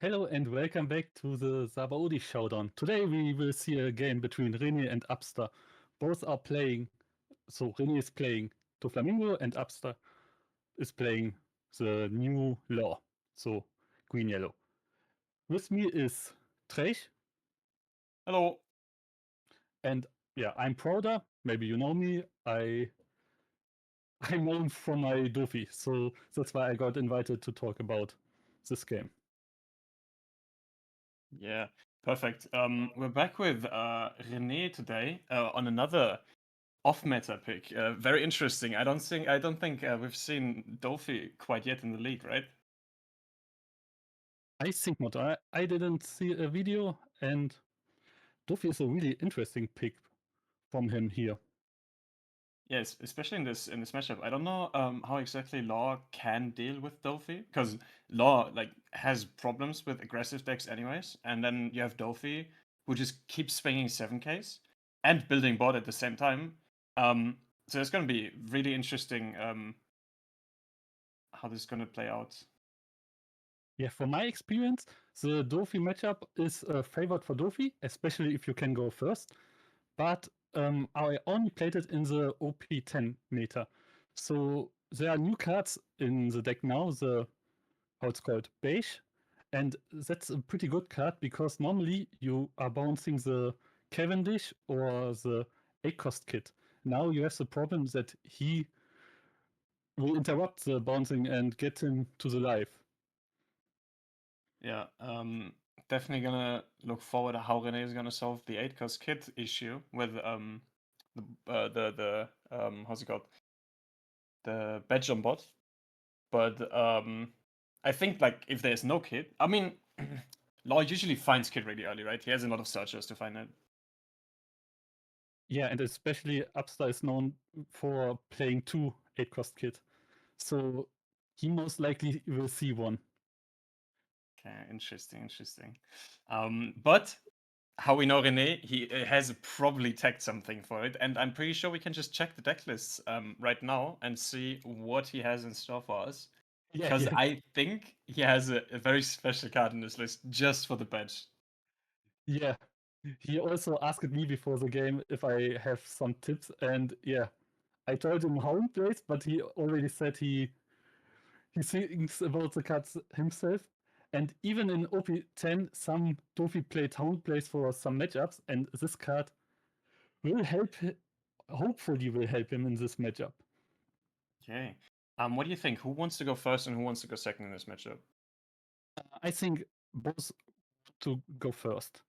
Hello and welcome back to the Sabaody Showdown. Today we will see a game between Rene and Abbster. Both are playing, so Rene is playing Doflamingo and Abbster is playing the new law, so green yellow. With me is Trech, Hello. and yeah, I'm Prouder. Maybe you know me. I'm known from my Dofi, so that's why I got invited to talk about this game. Yeah, perfect. We're back with Rene today on another off-meta pick. Very interesting. I don't think we've seen Dolphy quite yet in the league, right? I think not. I didn't see a video, and Dofi is a really interesting pick from him here. Yes, especially in this matchup. I don't know how exactly Law can deal with Dolphy because Law like has problems with aggressive decks anyways, and then you have Dolphy who just keeps swinging 7Ks and building board at the same time. So it's gonna be really interesting how this is gonna play out. Yeah, from my experience, the Dofi matchup is favored for Dofi, especially if you can go first. But I only played it in the OP10 meta. So there are new cards in the deck now, the how it's called, beige. And that's a pretty good card because normally you are bouncing the Cavendish or the 8-cost kit. Now you have the problem that he will interrupt the bouncing and get him to the life. Yeah, definitely gonna look forward to how Rene is gonna solve the 8-cost kit issue with the how's it called, the badge on bot. But I think like if there's no kit, I mean, Law usually finds kit really early, right? He has a lot of searchers to find it. Yeah, and especially Upstar is known for playing two 8-cost kit. So he most likely will see one. Okay, interesting. But how we know Rene, he has probably tagged something for it, and I'm pretty sure we can just check the deck lists right now and see what he has in store for us. Yeah, Because yeah. I think he has a very special card in this list just for the badge. Yeah. He also asked me before the game if I have some tips, and yeah, I told him how he plays, but he already said he thinks about the cards himself. And even in OP10, some Dofi played Hound plays for some matchups, and this card will help, hopefully, will help him in this matchup. Okay. What do you think? Who wants to go first and who wants to go second in this matchup? I think both to go first.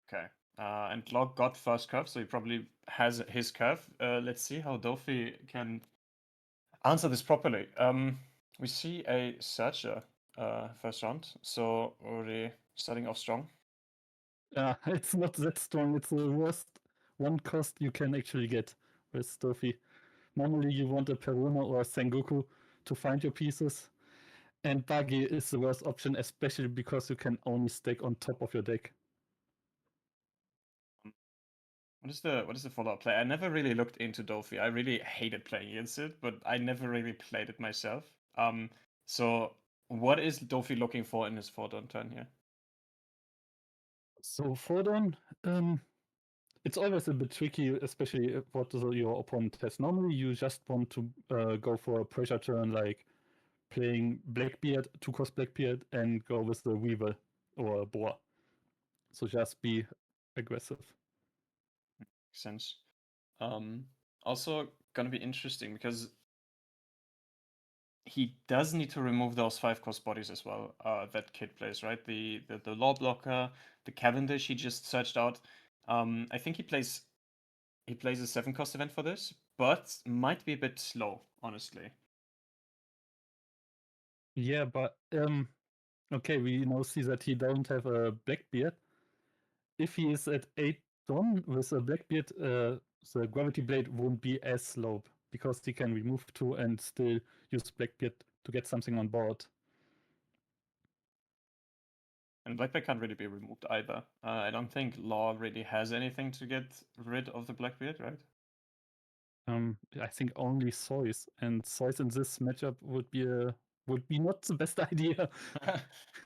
Okay. And Log got first curve, so he probably has his curve. Let's see how Dofi can answer this properly. We see a searcher first round, so already starting off strong. It's not that strong. It's the worst one cost you can actually get with Dofi. Normally, you want a Peruna or a Sengoku to find your pieces, and Buggy is the worst option, especially because you can only stack on top of your deck. Um, what is the follow-up play? I never really looked into Dofi. I really hated playing against it, but I never really played it myself. So what is Dofi looking for in his 4-turn turn here? So Fordon, it's always a bit tricky, especially what your opponent has. Normally, you just want to go for a pressure turn, like playing Blackbeard, 2-cost Blackbeard, and go with the Weevil or Boar. So just be aggressive. Makes sense. Also gonna be interesting because he does need to remove those 5-cost bodies as well. That kid plays, right? The law blocker, the Cavendish he just searched out. I think he plays a 7-cost event for this, but might be a bit slow, honestly. Yeah, but okay, we now see that he don't have a Blackbeard. If he is at 8 Don with a Blackbeard, the Gravity Blade won't be as slow because he can remove 2 and still use Blackbeard to get something on board. And Blackbeard can't really be removed either. I don't think Law really has anything to get rid of the Blackbeard, right? I think only Soys, and Soys in this matchup would be a would be not the best idea.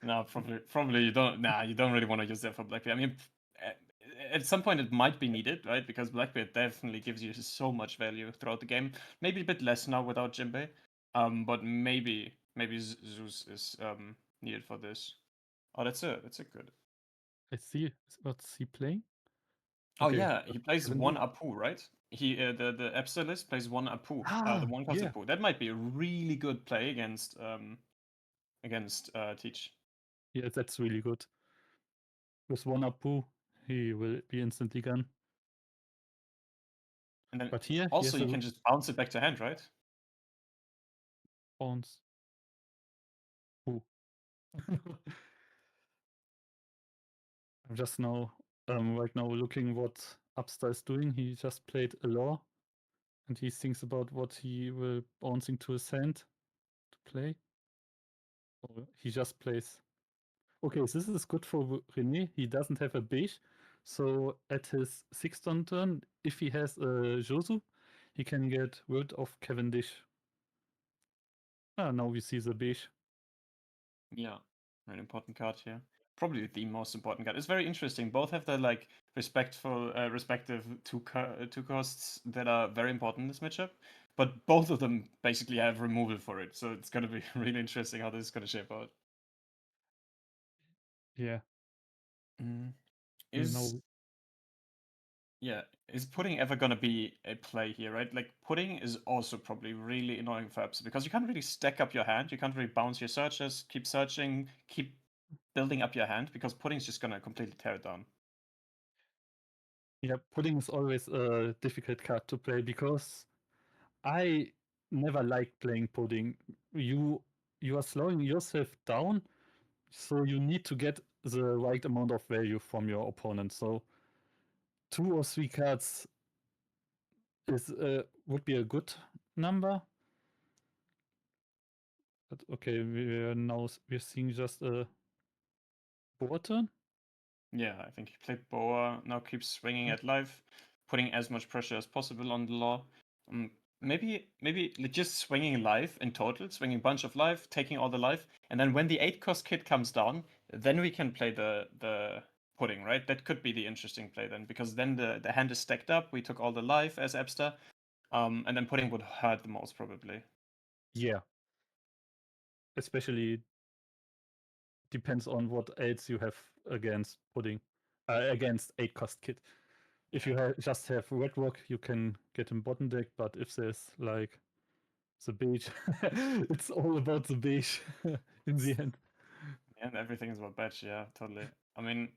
No, probably you don't. Nah, you don't really want to use that for Blackbeard. I mean, at some point it might be needed, right? Because Blackbeard definitely gives you so much value throughout the game. Maybe a bit less now without Jinbei. But maybe Zeus is needed for this. Oh, that's a good. I see. What's he playing? Oh Okay, yeah, he plays one Kevin. Apu, right? He the Abbster list plays one Apu, the Ah, one cost yeah. Apu. That might be a really good play against Teach. Yeah, that's really good. With one Apu, he will be instantly gone. And then But here, he also has you a can just bounce it back to hand, right? bounce. Ooh. I'm just now, right now looking what Abbster is doing. He just played a law, and he thinks about what he will bouncing to his hand to play. Or he just plays. Okay, this is good for Rene. He doesn't have a beige, so at his 6th turn, if he has a Josu, he can get rid of Cavendish. Ah, now we see the beige. Yeah, an important card here. Probably the most important card. It's very interesting. Both have their like respective two costs that are very important in this matchup, but both of them basically have removal for it. So it's gonna be really interesting how this is gonna shape out. Yeah, Is now Yeah, is pudding ever gonna be a play here, right? Like pudding is also probably really annoying for apps because you can't really stack up your hand. You can't really bounce your searches, keep searching, keep building up your hand because pudding's just gonna completely tear it down. yeah, pudding is always a difficult card to play because I never liked playing pudding. You you are slowing yourself down, so you need to get the right amount of value from your opponent. So 2 or 3 cards is would be a good number. But okay, we're seeing just a board turn. Yeah, I think he played Boa, now keeps swinging at life, putting as much pressure as possible on the law. Um, maybe like just swinging life in total, swinging a bunch of life, taking all the life, and then when the 8 cost kid comes down, then we can play the pudding, right? That could be the interesting play then, because then the hand is stacked up, we took all the life as Abbster, and then pudding would hurt the most probably. Yeah, especially depends on what else you have against pudding, against 8 cost kit. If you just have red rock, you can get in bottom deck. But if there's like the beige, it's all about the beige in the end. And everything is about batch, yeah, totally. I mean,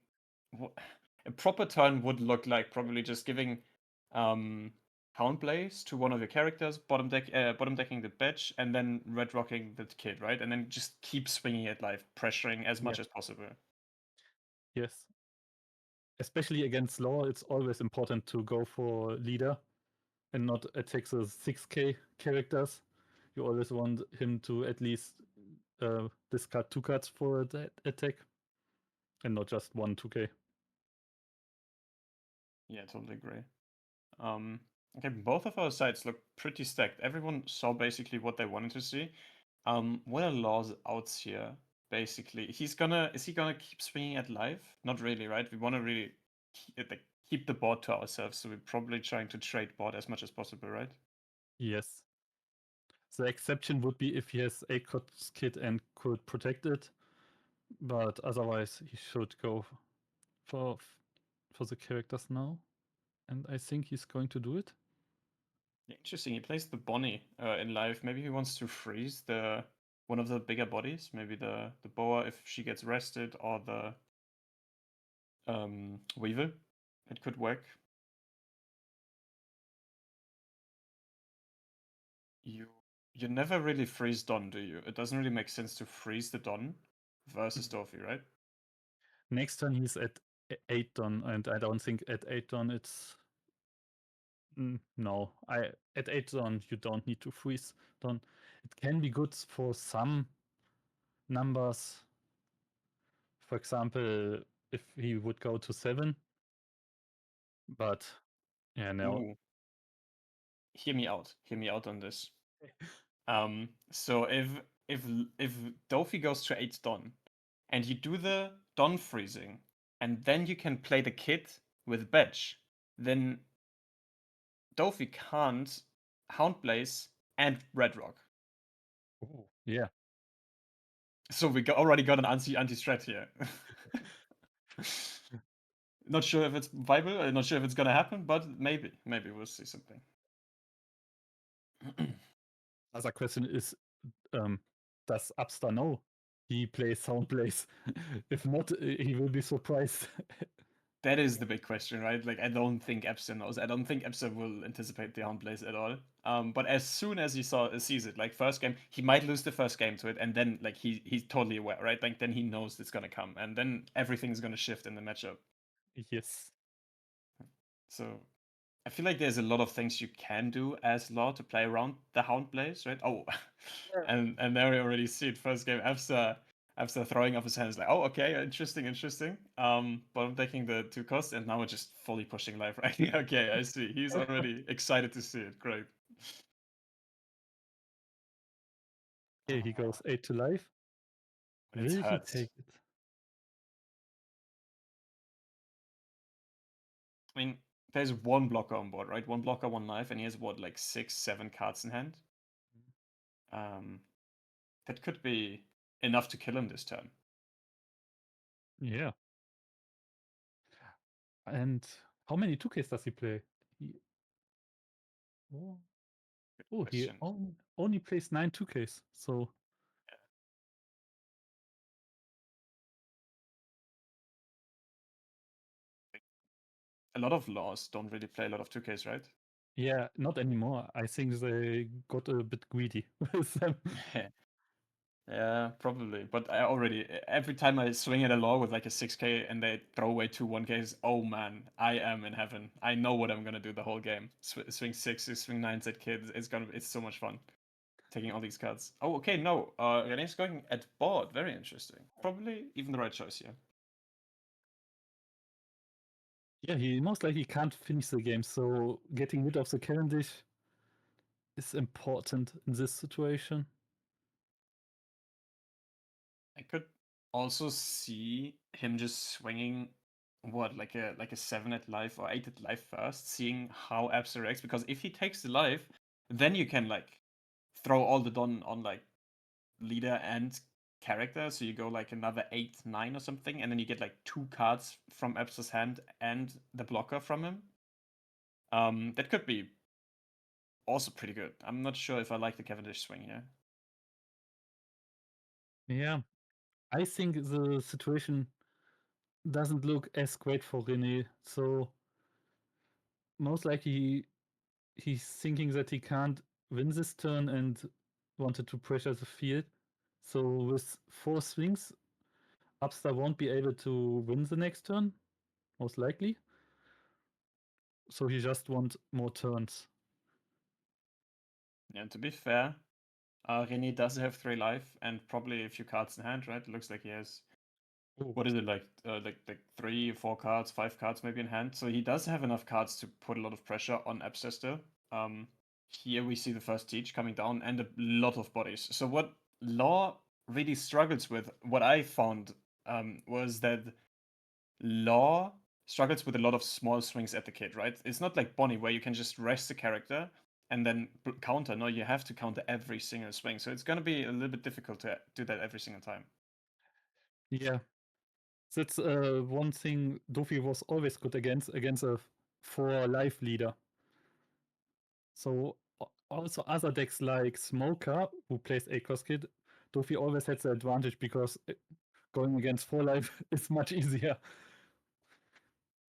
a proper turn would look like probably just giving um count plays to one of your characters, bottom decking the batch, and then red rocking the kid, right? And then just keep swinging it live, pressuring as Yeah. much as possible. Yes. Especially against law, it's always important to go for leader and not attack the 6k characters. You always want him to at least discard 2 cards for that attack and not just 1 2k. Yeah, totally agree. Okay, both of our sides look pretty stacked. Everyone saw basically what they wanted to see. What are Law's outs here? Basically, is he gonna keep swinging at life? Not really, right? We want to really keep the board to ourselves, so we're probably trying to trade board as much as possible, right? Yes. The exception would be if he has 8 cards kit and could protect it, but otherwise he should go for for the characters now, and I think he's going to do it. Yeah, interesting. He plays the Bonnie in life. Maybe he wants to freeze the one of the bigger bodies. Maybe the Boa if she gets rested, or the Weevil. It could work. You you never really freeze Don, do you? It doesn't really make sense to freeze the Don versus Dorothy, right? Next turn he's at 8 ton, and I don't think at 8 ton it's no. I at 8 ton you don't need to freeze ton. It can be good for some numbers. For example, if he would go to 7, but yeah, no. Ooh, hear me out. Hear me out on this. So if Dofi goes to 8 Don, and you do the Don freezing, and then you can play the kit with Betch, then Dofi can't Hound Blaze and Red Rock. Oh, yeah. So we already got an anti-strat here. Not sure if it's viable, not sure if it's gonna happen, but maybe we'll see something. Other question is, does Abbster know he plays Sound Plays? If not, he will be surprised. That is the big question, right? Like, I don't think Abbster knows. I don't think Abbster will anticipate the Hound Blaze at all. But as soon as he sees it, like first game, he might lose the first game to it, and then like he's totally aware, right? Like then he knows it's gonna come, and then everything's gonna shift in the matchup. Yes. So I feel like there's a lot of things you can do as Law to play around the Hound Blaze, right? Oh, and there we already see it. First game, Abbster throwing off his hands like, oh, okay, interesting. Bottom taking the 2 costs, and now we're just fully pushing life, right? Okay, I see. He's already excited to see it. Great. Okay, he goes 8 to life. But it's Will he hurt. take it? I mean, there's one blocker on board, right? One blocker, one knife, and he has what, like 6, 7 cards in hand. That could be enough to kill him this turn. Yeah. And how many 2Ks does he play? He, oh, Good oh, he question. only plays 9 2Ks. So A lot of laws don't really play a lot of 2Ks, right? yeah, not anymore. I think they got a bit greedy with them. Yeah, probably. But I already every time I swing at a law with like a 6K and they throw away 2 1Ks, oh man, I am in heaven. I know what I'm gonna do the whole game. Swing 6s, swing 9s at kids. It's so much fun taking all these cards. Oh, okay, no. Rene's going at board. Very interesting. Probably even the right choice here. Yeah, he most likely can't finish the game, so getting rid of the Cavendish is important in this situation. I could also see him just swinging what like a 7 at life or 8 at life first, seeing how Abbster reacts, because if he takes the life, then you can like throw all the Don on like leader and character, so you go like another 8, 9 or something, and then you get like 2 cards from Abbster's hand and the blocker from him. That could be also pretty good. I'm not sure if I like the Cavendish swing here. Yeah, I think the situation doesn't look as great for Rene, so most likely he's thinking that he can't win this turn and wanted to pressure the field. So with 4 swings, Abbster won't be able to win the next turn, most likely. So he just wants more turns. Yeah, to be fair, Rene does have 3 life and probably a few cards in hand, right? It looks like he has what is it like 3, 4 cards, 5 cards maybe in hand. So he does have enough cards to put a lot of pressure on Abbster still. Here we see the first teach coming down and a lot of bodies. So what Law really struggles with, what I found, was that Law struggles with a lot of small swings at the kid, right? It's not like Bonnie where you can just rest the character and then counter. No, you have to counter every single swing. So it's going to be a little bit difficult to do that every single time. Yeah, that's one thing Dofi was always good against a 4 life leader. So also other decks like Smoker, who plays Akos Kid, Dofi always has the advantage because going against 4 life is much easier.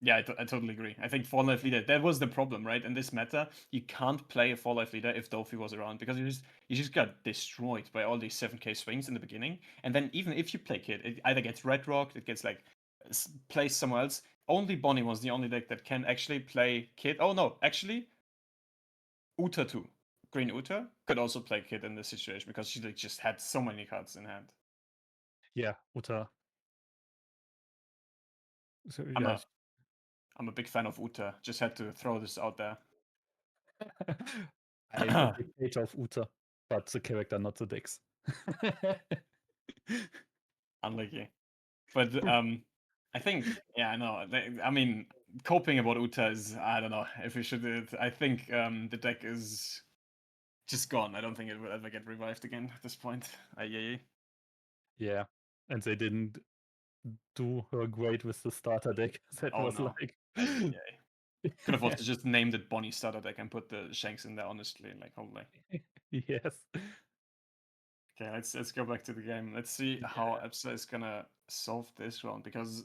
Yeah, I totally agree. I think 4 life leader, that was the problem, right? In this meta, you can't play a 4 life leader if Dofi was around because you just got destroyed by all these 7K swings in the beginning. And then even if you play Kid, it either gets red rocked, it gets like placed somewhere else. Only Bonnie was the only deck that can actually play Kid. Oh no, actually, Uta too. Green Uta could also play Kid in this situation because she like, just had so many cards in hand. Yeah, Uta. So, I'm yeah. a I'm a big fan of Uta. Just had to throw this out there. I'm a big hater of Uta, but the character, not the decks. Unlucky. But I think, yeah, I know. I mean, coping about Uta is, I don't know if we should do it. I think the deck is just gone. I don't think it will ever get revived again at this point. Yeah. Yeah, and they didn't do her great with the starter deck. That Oh was no. like, Yeah. Could have also just named it Bonnie starter deck and put the Shanks in there, honestly. Like, holy. yes, Okay, let's go back to the game. Let's see how yeah, Abbster is gonna solve this round, because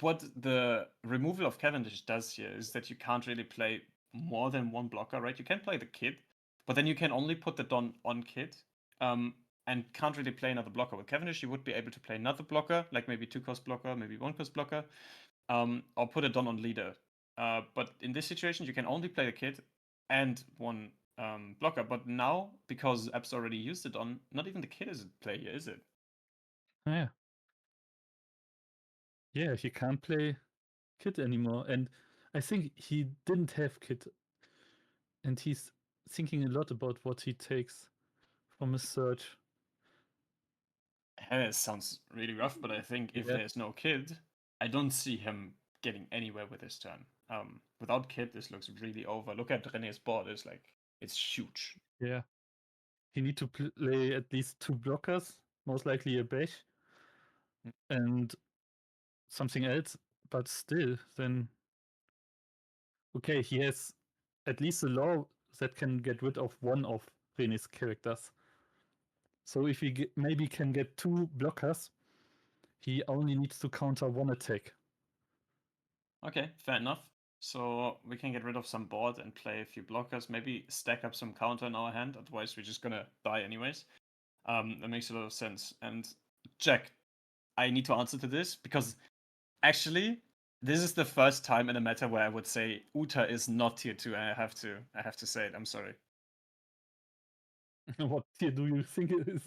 what the removal of Cavendish does here is that you can't really play more than one blocker, right? You can play the Kid, but then you can only put the Don on Kid, and can't really play another blocker. With Cavendish, you would be able to play another blocker, like maybe 2-cost blocker, maybe 1-cost blocker, or put a Don on leader. But in this situation, you can only play the Kid and one blocker. But now, because App's already used it on, not even the Kid is at play here, is it? yeah, yeah. He can't play Kid anymore, and I think he didn't have Kid, and he's thinking a lot about what he takes from his search. It sounds really rough, but I think if Yeah, there's no Kid, I don't see him getting anywhere with his turn. Without Kid, this looks really over. Look at Rene's board; it's huge. yeah. He need to play at least 2 blockers, most likely a Bash, Mm. and something else. But still, then okay, he has at least a law that can get rid of one of Rene's characters. So if he maybe can get 2 blockers, he only needs to counter one attack. Okay, fair enough. So we can get rid of some board and play a few blockers. Maybe stack up some counter in our hand. Otherwise, we're just gonna die anyways. That makes a lot of sense. And Jack, I need to answer to this because actually, this is the first time in a meta where I would say Uta is not tier 2, and I have to say it. I'm sorry. What tier do you think it is?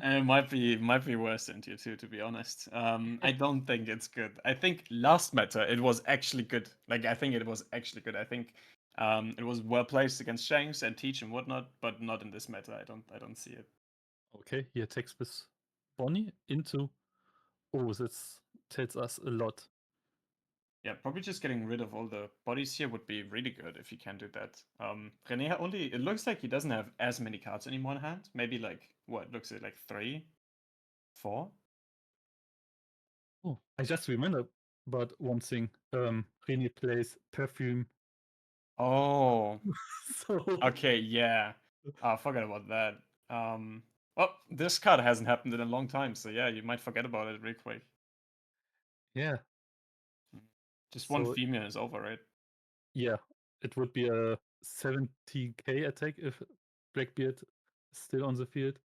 And it might be worse than tier 2, to be honest. I don't think it's good. I think last meta it was actually good. Like, I think it was actually good. I think it was well placed against Shanks and Teach and whatnot, but not in this meta. I don't see it. Okay, he attacks with Bonnie into. Oh, this tells us a lot. Yeah, probably just getting rid of all the bodies here would be really good if you can do that. Rene only, it looks like he doesn't have as many cards anymore in hand. Maybe like, what looks like 3, 4? Oh, I just remembered about one thing. Rene plays Perfume. Oh, So okay, yeah. I forgot about that. Well, this card hasn't happened in a long time, so yeah, you might forget about it real quick. yeah, Mm. Just one so female is over, right? yeah, it would be a 70k attack if Blackbeard is still on the field.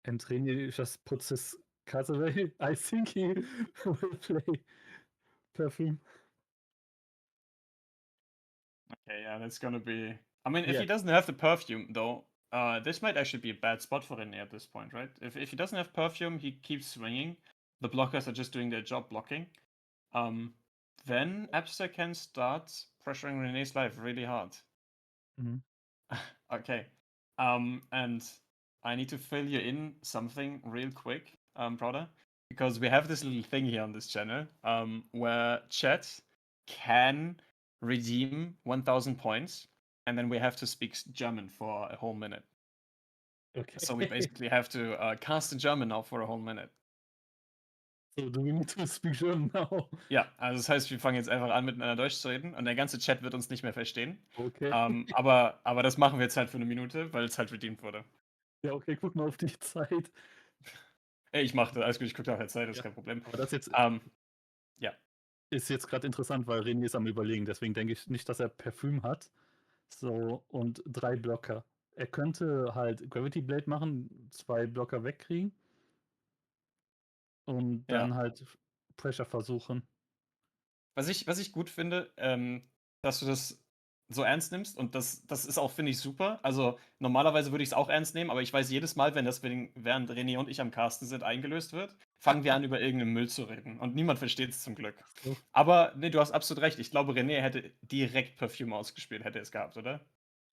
And Rene just puts his cards away. I think he will play Perfume. Okay, yeah, that's gonna be. I mean, if Yeah. he doesn't have the perfume, though, this might actually be a bad spot for Rene at this point, right? If he doesn't have perfume, he keeps swinging. The blockers are just doing their job blocking. Um, then Abbster can start pressuring Rene's life really hard. Mhm. Okay. And I need to fill you in something real quick, brother, because we have this little thing here on this channel, where chat can redeem 1,000 points, and then we have to speak German for a whole minute. So we Okay. basically have to cast in German now for a whole minute. So do we need to speak German now? Ja, also das heißt, wir fangen jetzt einfach an, miteinander Deutsch zu reden und der ganze Chat wird uns nicht mehr verstehen. Okay. Aber das machen wir jetzt halt für eine Minute, weil es halt redeemed wurde. Ja, okay, guck mal auf die Zeit. Ey, ich mache das, alles gut, ich gucke nach der Zeit, das ist Ja. kein Problem. Aber das jetzt Ja. ist jetzt gerade interessant, weil René ist am Überlegen. Deswegen denke ich nicht, dass er Parfüm hat. So, und 3 Blocker. Er könnte halt Gravity Blade machen, 2 Blocker wegkriegen und Ja. dann halt Pressure versuchen. Was ich gut finde, dass du das so ernst nimmst und das ist auch, finde ich, super. Also normalerweise würde ich es auch ernst nehmen, aber ich weiß jedes Mal, wenn das während René und ich am Casten sind, eingelöst wird, fangen wir an, über irgendeinen Müll zu reden. Und niemand versteht es zum Glück. So. Aber nee, du hast absolut recht. Ich glaube, René hätte direkt Perfume ausgespielt, hätte es gehabt, oder?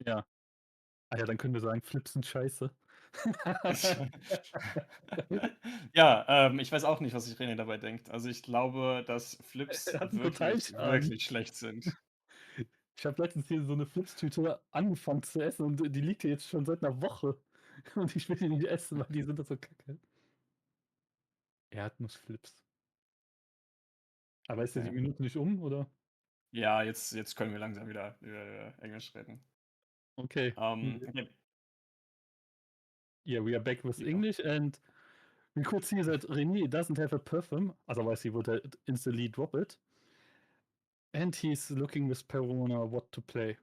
Ja. Ah ja, dann können wir sagen, Flips sind scheiße. Ja, ich weiß auch nicht, was sich René dabei denkt. Also, ich glaube, dass Flips Er hat einen wirklich, Totalschaden. wirklich schlecht sind. Ich habe letztens hier so eine Flipstüte angefangen zu essen und die liegt hier jetzt schon seit einer Woche. Und ich will die nicht essen, weil die sind so kacke. Erdnussflips. Aber ist ja die Okay. Minute nicht um, oder? Ja, jetzt können wir langsam wieder über Englisch reden. Okay. Okay, Yeah, we are back with you go. English, and we could see that Rene doesn't have a perfume, otherwise he would instantly drop it. And he's looking with Perona what to play.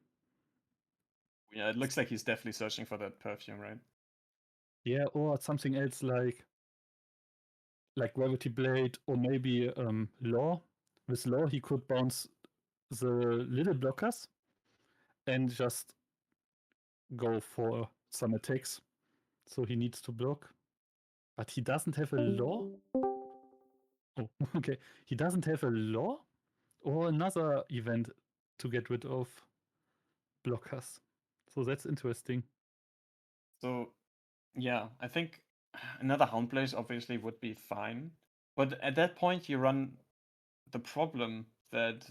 Yeah, it looks like he's definitely searching for that perfume, right? Yeah, or something else like Gravity Blade, or maybe Law. With Law, he could bounce the little blockers and just go for some attacks. So he needs to block. But he doesn't have a Law. Oh, okay. He doesn't have a Law or another event to get rid of blockers. So that's interesting. So, yeah, I think another Hound Blaze obviously would be fine. But at that point, you run the problem that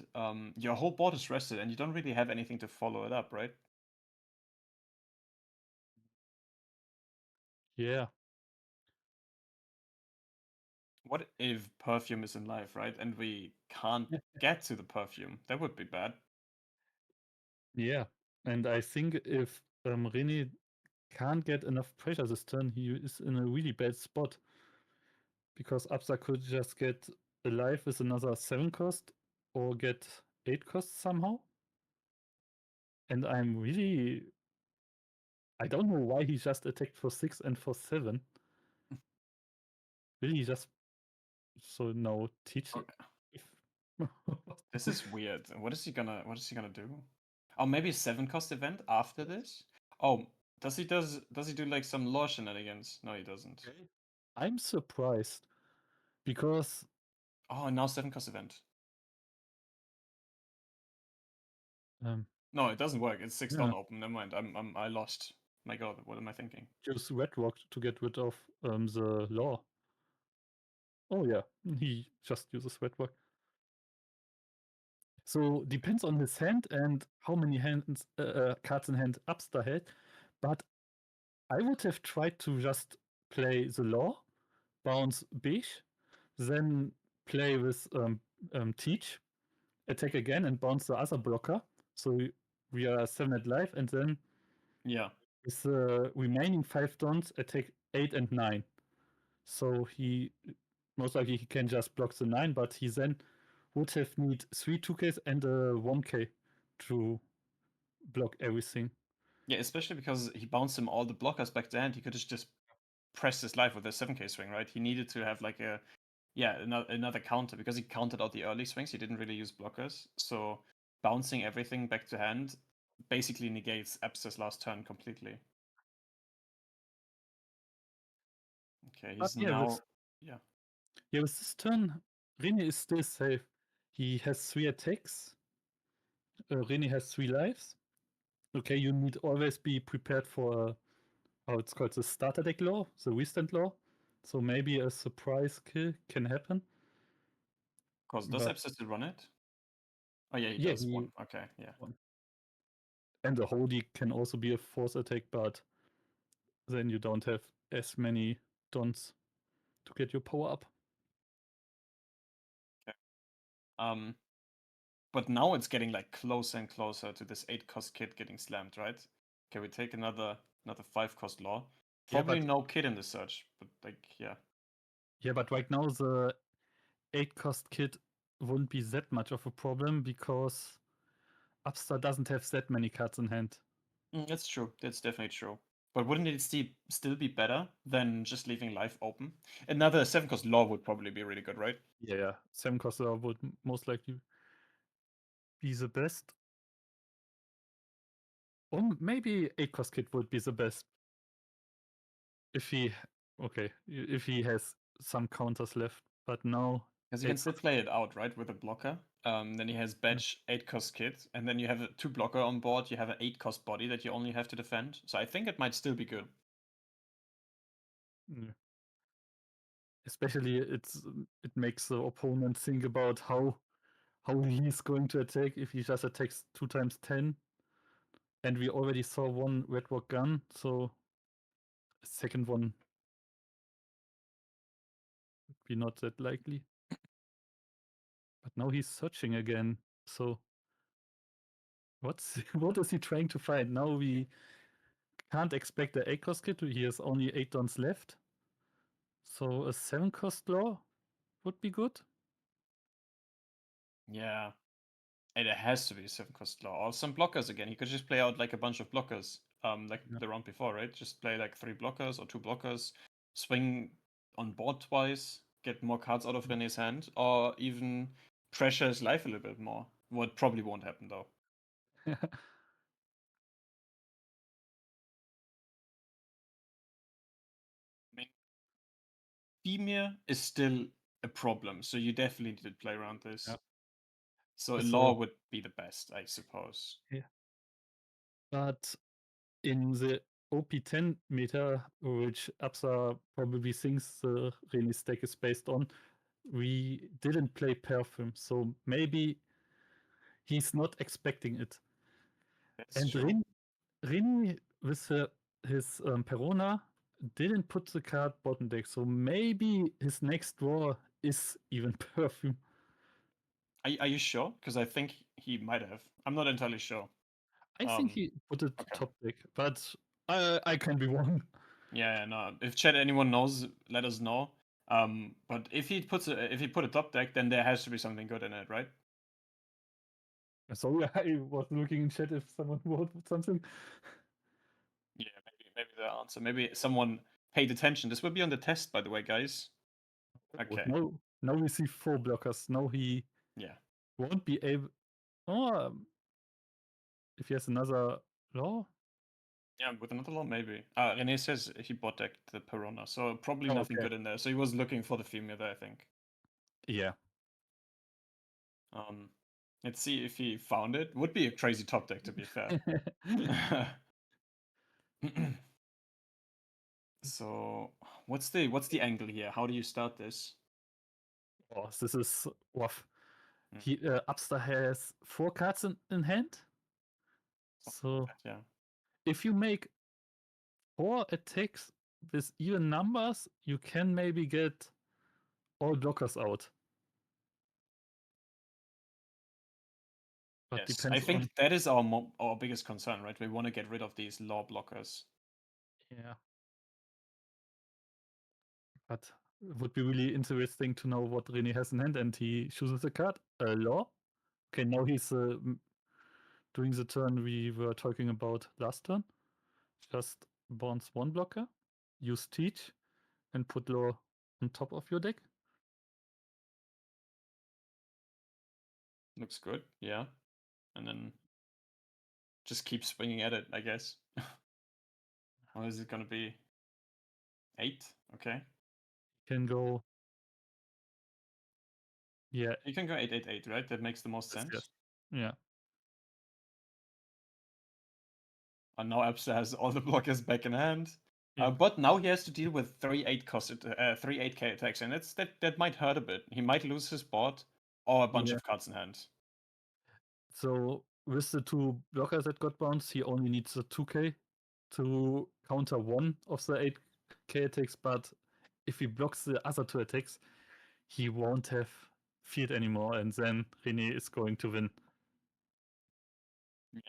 your whole board is rested and you don't really have anything to follow it up, right? Yeah. What if perfume is in life, right? And we can't get to the perfume? That would be bad. Yeah. And I think if Rene can't get enough pressure this turn, he is in a really bad spot. Because Absa could just get alive with another 7 cost or get 8 cost somehow. And I'm really. I don't know why he just attacked for 6 and for 7. Will he just. So now teach. Okay. This is weird. What is he gonna do? Oh, maybe a 7 cost event after this? Oh, does he do like some law shenanigans? No, he doesn't. Okay. I'm surprised because Oh, and now 7 cost event. um, No, it doesn't work. It's 6 yeah, down open. Never mind. I lost. My God, what am I thinking? use Red Rock to get rid of the law. Oh yeah, he just uses Red Rock. So depends on his hand and how many cards in hand Abbster had. But I would have tried to just play the law, bounce Beige, then play with Teach, attack again and bounce the other blocker. So we are 7 at life, and then Yeah. with the remaining 5 dons, attack 8 and 9. So he most likely he can just block the 9, but he then would have need 3 2Ks and a 1K to block everything. Yeah, especially because he bounced him all the blockers back to hand. He could have just pressed his life with a 7k swing, right? He needed to have like another counter because he counted out the early swings. He didn't really use blockers, so bouncing everything back to hand basically negates Abbster's last turn completely. Okay, But he's now yeah. with this turn, Rene is still safe. He has 3 attacks. Rene has 3 lives. Okay, you need always be prepared for how it's called the starter deck law, the restand law. So maybe a surprise kill can happen. Cause does But Abbster still run it? Oh yeah, he yeah, does. One. Okay, yeah. and the holy can also be a force attack, but then you don't have as many dons to get your power up. Okay. But now it's getting like closer and closer to this 8 cost kid getting slammed, right? Okay, we take another 5 cost law. Yeah, Probably but no kid in the search, but like yeah. right now the 8 cost kit wouldn't be that much of a problem because Upstart doesn't have that many cards in hand. That's true. That's definitely true. But wouldn't it still be better than just leaving life open? Another 7 cost law would probably be really good, right? Yeah, 7 cost would most likely be the best. Or maybe 8 cost kit would be the best if he has some counters left. But now Because you can 8 still play it out, right, with a blocker. Then he has badge 8 cost kit, and then you have a 2 blocker on board. You have an 8 cost body that you only have to defend. So I think it might still be good. Yeah. Especially it makes the opponent think about how he's going to attack if he just attacks 2 times 10. And we already saw one red rock gun, so a second one would be not that likely. But now he's searching again. So what is he trying to find? Now we can't expect the 8-cost kit. He has only 8 dons left. So a 7-cost law would be good. Yeah. And it has to be 7 cost law. Or some blockers again. He could just play out like a bunch of blockers. Like Yeah. the round before, right? Just play like 3 blockers or 2 blockers, swing on board twice, get more cards out of Rene's hand, or even pressure his life a little bit more. What probably won't happen though. I mean, Femir is still a problem, so you definitely need to play around this. Yeah. So a law So would be the best, I suppose. yeah. But in the OP10 meta, which Absa probably thinks the Rene stack is based on, we didn't play Perfume, so maybe he's not expecting it. That's And true. Rene with his Perona didn't put the card bottom deck, so maybe his next draw is even Perfume. Are you sure? Because I think he might have. I'm not entirely sure. I think he put it Okay. top deck, but I can be wrong. Yeah, no. If chat anyone knows, let us know. But if he put a top deck, then there has to be something good in it, right? Sorry, I was looking in chat if someone wrote something. Yeah, maybe the answer. Maybe someone paid attention. This will be on the test, by the way, guys. Oh, Okay. now we see 4 blockers. Now he Yeah. won't be able. Oh, if he has another law. Yeah, with another law, maybe. Rene says he bot decked the Perona, so probably Oh, nothing okay. good in there. So he was looking for the female there, I think. Yeah. Um, let's see if he found it. Would be a crazy top deck, to be fair. So, what's the angle here? How do you start this? Oh, this is rough. Hmm, He Abbster has 4 cards in hand. something like So that, yeah. if you make 4 attacks with even numbers, you can maybe get all blockers out. But Yes, I depends think on. that is our biggest concern, right? We want to get rid of these law blockers. Yeah. But it would be really interesting to know what Rene has in hand, and he chooses a card. Law. Okay, now he's doing the turn we were talking about last turn. Just bounce 1 blocker, use Teach, and put Law on top of your deck. Looks good, yeah. And then just keep swinging at it, I guess. Or is it gonna be 8? Okay. Can go. Yeah, You can go 8, 8, 8, right? That makes the most yes. sense. Yeah. And now Abbster has all the blockers back in hand. Yeah. But now he has to deal with 3 8K attacks, and that might hurt a bit. He might lose his board or a bunch Yeah. of cards in hand. So with the 2 blockers that got bounced, he only needs a 2k to counter 1 of the 8k attacks. But if he blocks the other 2 attacks, he won't have field anymore, and then Rene is going to win. Yeah.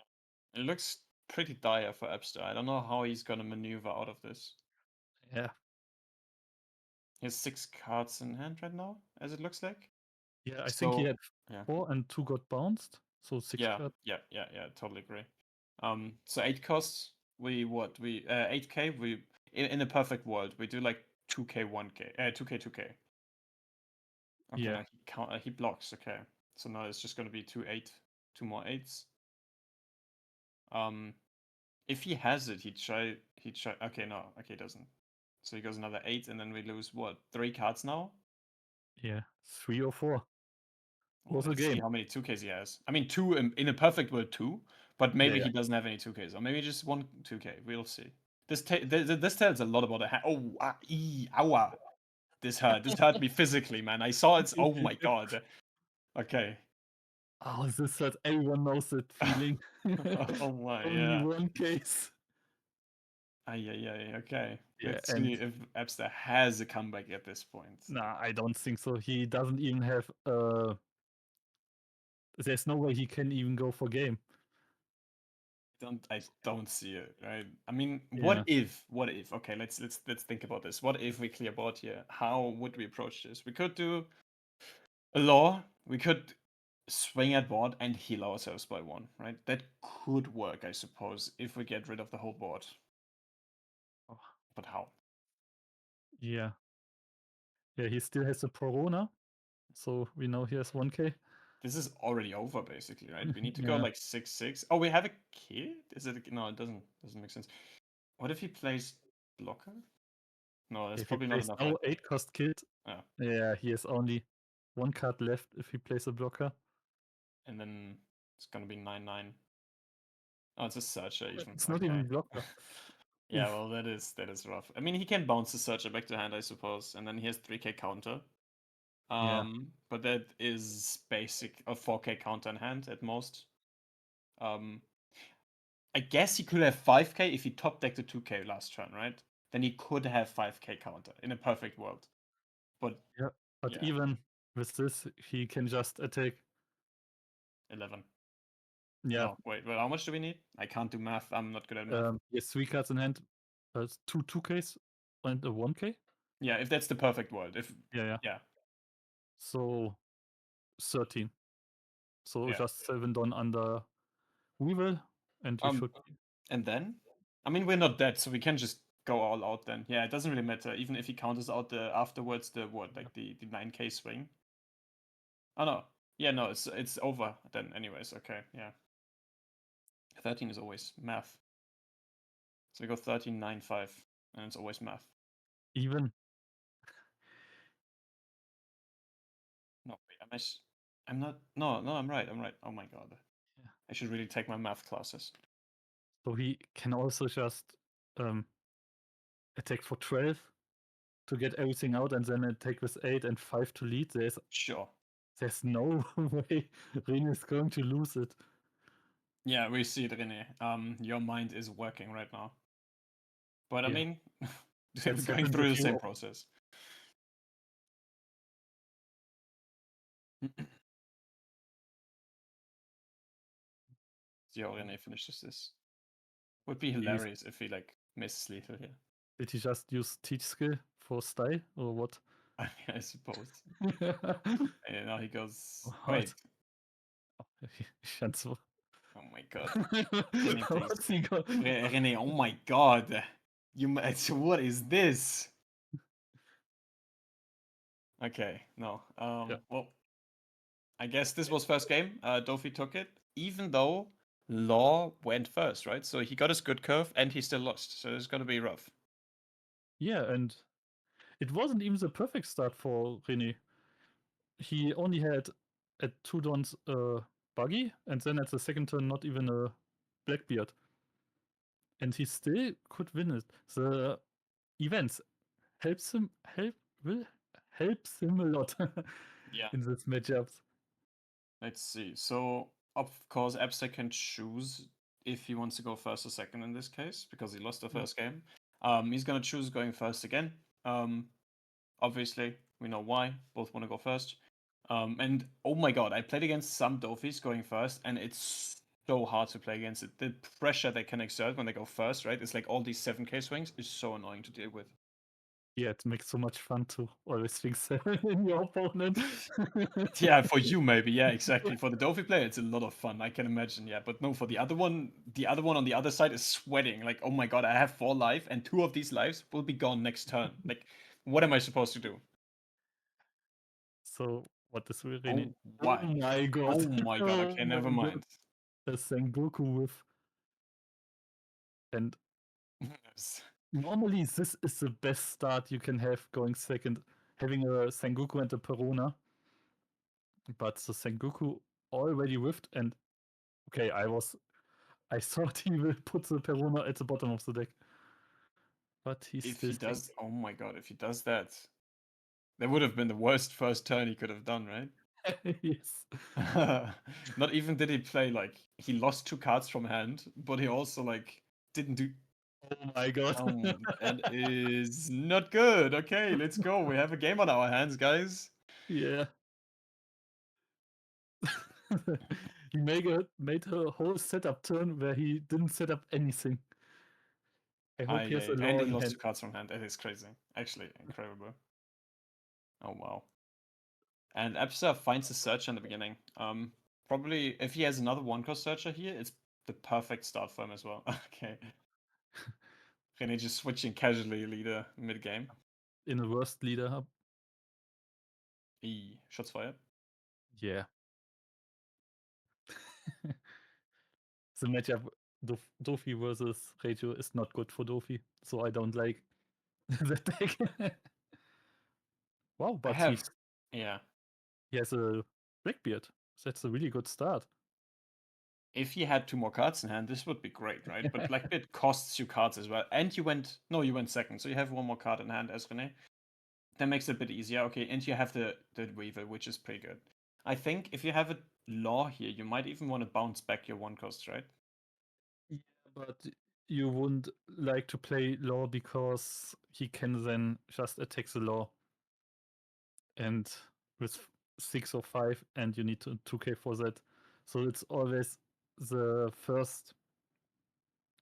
It looks pretty dire for Abbster. I don't know how he's gonna maneuver out of this. Yeah. He has 6 cards in hand right now, as it looks like. Yeah, I think he So had yeah, 4 and 2 got bounced. So 6 yeah, cards. yeah, yeah, yeah. Totally agree. So 8 costs. We 8K. We in a perfect world we do like 2K 1K 2K 2K. Okay, Yeah. now he blocks. Okay, so now it's just gonna be 2 more 8s. Um, if he has it, he try. Okay, no, okay, he doesn't. So he goes another 8, and then we lose what 3 cards now. Yeah. 3 or 4. Well, Was a let's see game. how many 2Ks he has. I mean, 2 in a perfect world, 2, but Yeah, maybe yeah. he doesn't have any 2Ks, or maybe just one 2K. We'll see. This tells a lot about a hand. Oh, ow! This hurt. This hurt me physically, man. I saw it. Oh my god. Okay. Oh, this hurt. Everyone knows that feeling. Oh my, Only yeah. one case. Ay. Okay. Yeah, Let's and see if Abbster has a comeback at this point. nah, I don't think so. He doesn't even have there's no way he can even go for game. I don't see it, right? I mean, Yeah. what if? Okay, let's think about this. What if we clear board here? How would we approach this? We could do a law. We could swing at board and heal ourselves by one, right? That could work, I suppose, if we get rid of the whole board. Oh, But how? yeah. Yeah, he still has a Corona, so we know he has 1k. This is already over, basically, right? We need to go Yeah. like 6/6. Oh, we have a kid? Is it no? It doesn't make sense. What if he plays blocker? No, that's If he probably not plays enough, now right? 8 cost kid, Yeah. yeah, he has only 1 card left if he plays a blocker. And then it's gonna be 9/9. Oh, it's a searcher even. It's not Okay. even blocker. Yeah, Oof. well, that is rough. I mean, he can bounce the searcher back to hand, I suppose, and then he has 3k counter. Yeah. But that is basic a 4k counter in hand at most. I guess he could have 5k if he top decked a 2k last turn, right? Then he could have 5k counter in a perfect world. But Yeah. But yeah, even with this, he can just attack. 11. Yeah. No, wait, well, how much do we need? I can't do math. I'm not good at math. He has 3 cards in hand. Two 2ks and a 1k. Yeah, if that's the perfect world. If Yeah. yeah, So 13. So yeah. just 7 done under Weevil, and you should. And then, I mean, we're not dead, so we can just go all out then. Yeah, it doesn't really matter. Even if he counters out the afterwards, the what, like the 9k swing. Oh no, yeah, no, it's over then. Anyways, okay, yeah. 13 is always math. So we go 13, 9, 5, and it's always math. Even. No, wait, I'm not. No, I'm right. I'm right. Oh my god, Yeah. I should really take my math classes. So he can also just attack for 12 to get everything out, and then attack with 8 and 5 to lead. Sure. There's no way Rene is going to lose it. Yeah, we see it, Rene. Your mind is working right now. But I Yeah. mean, it's That's going happened through a the few. same process. See how Rene finishes this. Would be hilarious if he like misses lethal here. Did he just use teach skill for style or what? I suppose. And now he goes. What? Wait. Shanzo. Oh my god. Rene, please. What's he got? Rene, oh my god. What is this? Okay, no. Yeah. Well, I guess this was first game. Dofi took it, even though Law went first, right? So he got his good curve and he still lost. So it's gonna be rough. Yeah, and it wasn't even the perfect start for Rene. He only had at 2 dons buggy, and then at the second turn not even a Blackbeard. And he still could win it. The events will helps him a lot Yeah. in these matchups. Let's see. So of course, Abbster can choose if he wants to go first or second in this case because he lost the first game. He's gonna choose going first again. Obviously, we know why. Both want to go first. And oh my god, I played against some Dofis going first, and it's so hard to play against it. The pressure they can exert when they go first, right? It's like all these 7k swings is so annoying to deal with. Yeah, it makes so much fun to always think 7 in your opponent. Yeah, for you maybe. Yeah, exactly. For the Dofi player, it's a lot of fun. I can imagine. Yeah, but no, for the other one on the other side is sweating. Like, oh my god, I have 4 life, and 2 of these lives will be gone next turn. Like, what am I supposed to do? So, what is really? Oh, Oh what? my god! Oh my god. Oh Okay, my never god! mind. A Sengoku with, and normally this is the best start you can have going second, having a Sengoku and a Perona. But the Sengoku already whiffed, and okay, I thought he will put the Perona at the bottom of the deck. but he If still he think. does, oh my god, if he does that, that would have been the worst first turn he could have done, right? Yes. Not even did he play like he lost two cards from hand, but he also like didn't do. Oh my god. That is not good. Okay, let's go. We have a game on our hands, guys. Yeah. He made a whole setup turn where he didn't set up anything. I hope he has a And law he in lost hand. two cards from hand. That is crazy. Actually, incredible. Oh wow. And Abbster finds a searcher in the beginning. Probably if he has another one-cost searcher here, it's the perfect start for him as well. Okay. Rene just switching casually leader mid-game. In a worst leader hub. Shots fired. Yeah. The matchup Dofi versus Regio is not good for Dofi, so I don't like that deck. Wow, I but have, yeah. he has a Blackbeard. That's a really good start. If he had two more cards in hand, this would be great, right? But Blackbeard costs you cards as well. And you went second, so you have one more card in hand as Rene. That makes it a bit easier. Okay, and you have the Weaver, which is pretty good. I think if you have a Law here, you might even want to bounce back your one cost, right? Yeah, but you wouldn't like to play Law because he can then just attack the Law. And with 6 or 5, and you need to 2k for that. So it's always the first.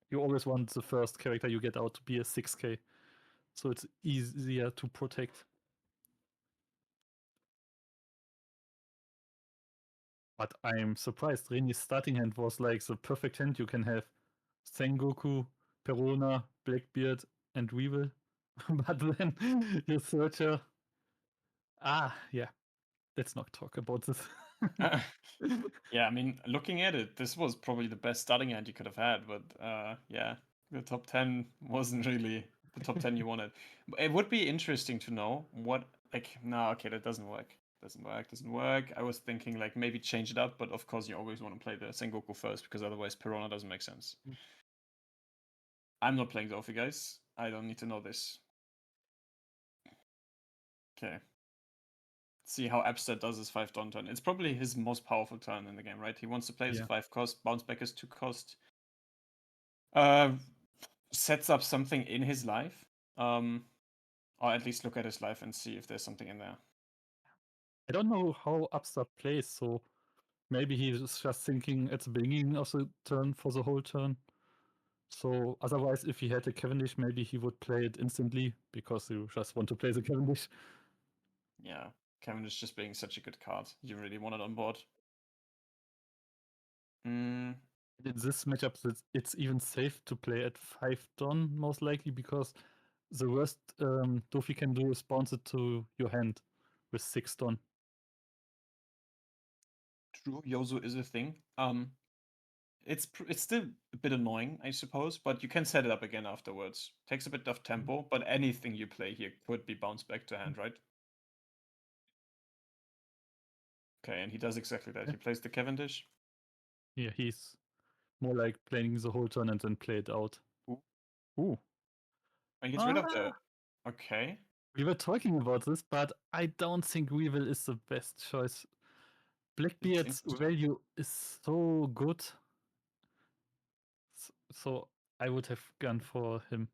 You always want the first character you get out to be a 6k. So it's easier to protect. But I'm surprised. Rene's starting hand was like the perfect hand you can have. Sengoku, Perona, Blackbeard, and Weevil. But then your searcher. Yeah. Let's not talk about this. Yeah, I mean, looking at it, this was probably the best starting hand you could have had, but yeah, the top 10 wasn't really the top 10 you wanted. It would be interesting to know what, like, no, okay, that doesn't work. Doesn't work. I was thinking, like, maybe change it up, but of course, you always want to play the Sengoku first because otherwise, Perona doesn't make sense. I'm not playing Zofi, guys. I don't need to know this. Okay. See how Abbster does his 5 Don turn. It's probably his most powerful turn in the game, right? He wants to play his Yeah. 5 cost, bounce back his 2 cost. Uh, sets up something in his life. Or at least look at his life and see if there's something in there. I don't know how Abbster plays, so maybe he's just thinking at the beginning of the turn for the whole turn. So otherwise, if he had a Cavendish, maybe he would play it instantly because you just want to play the Cavendish. Yeah, Kevin is just being such a good card. You really want it on board. In this matchup, it's even safe to play at 5 Don, most likely, because the worst Dofi can do is bounce it to your hand with 6 Don. True, Yozo is a thing. It's still a bit annoying, I suppose, but you can set it up again afterwards. Takes a bit of tempo, but anything you play here could be bounced back to hand, right? Okay, and he does exactly that. Yeah. He plays the Cavendish. Yeah, he's more like playing the whole turn and then play it out. Ooh. Ooh. And he gets rid of the. Okay. We were talking about this, but I don't think Weevil is the best choice. It's Blackbeard's interesting. value is so good. So I would have gone for him.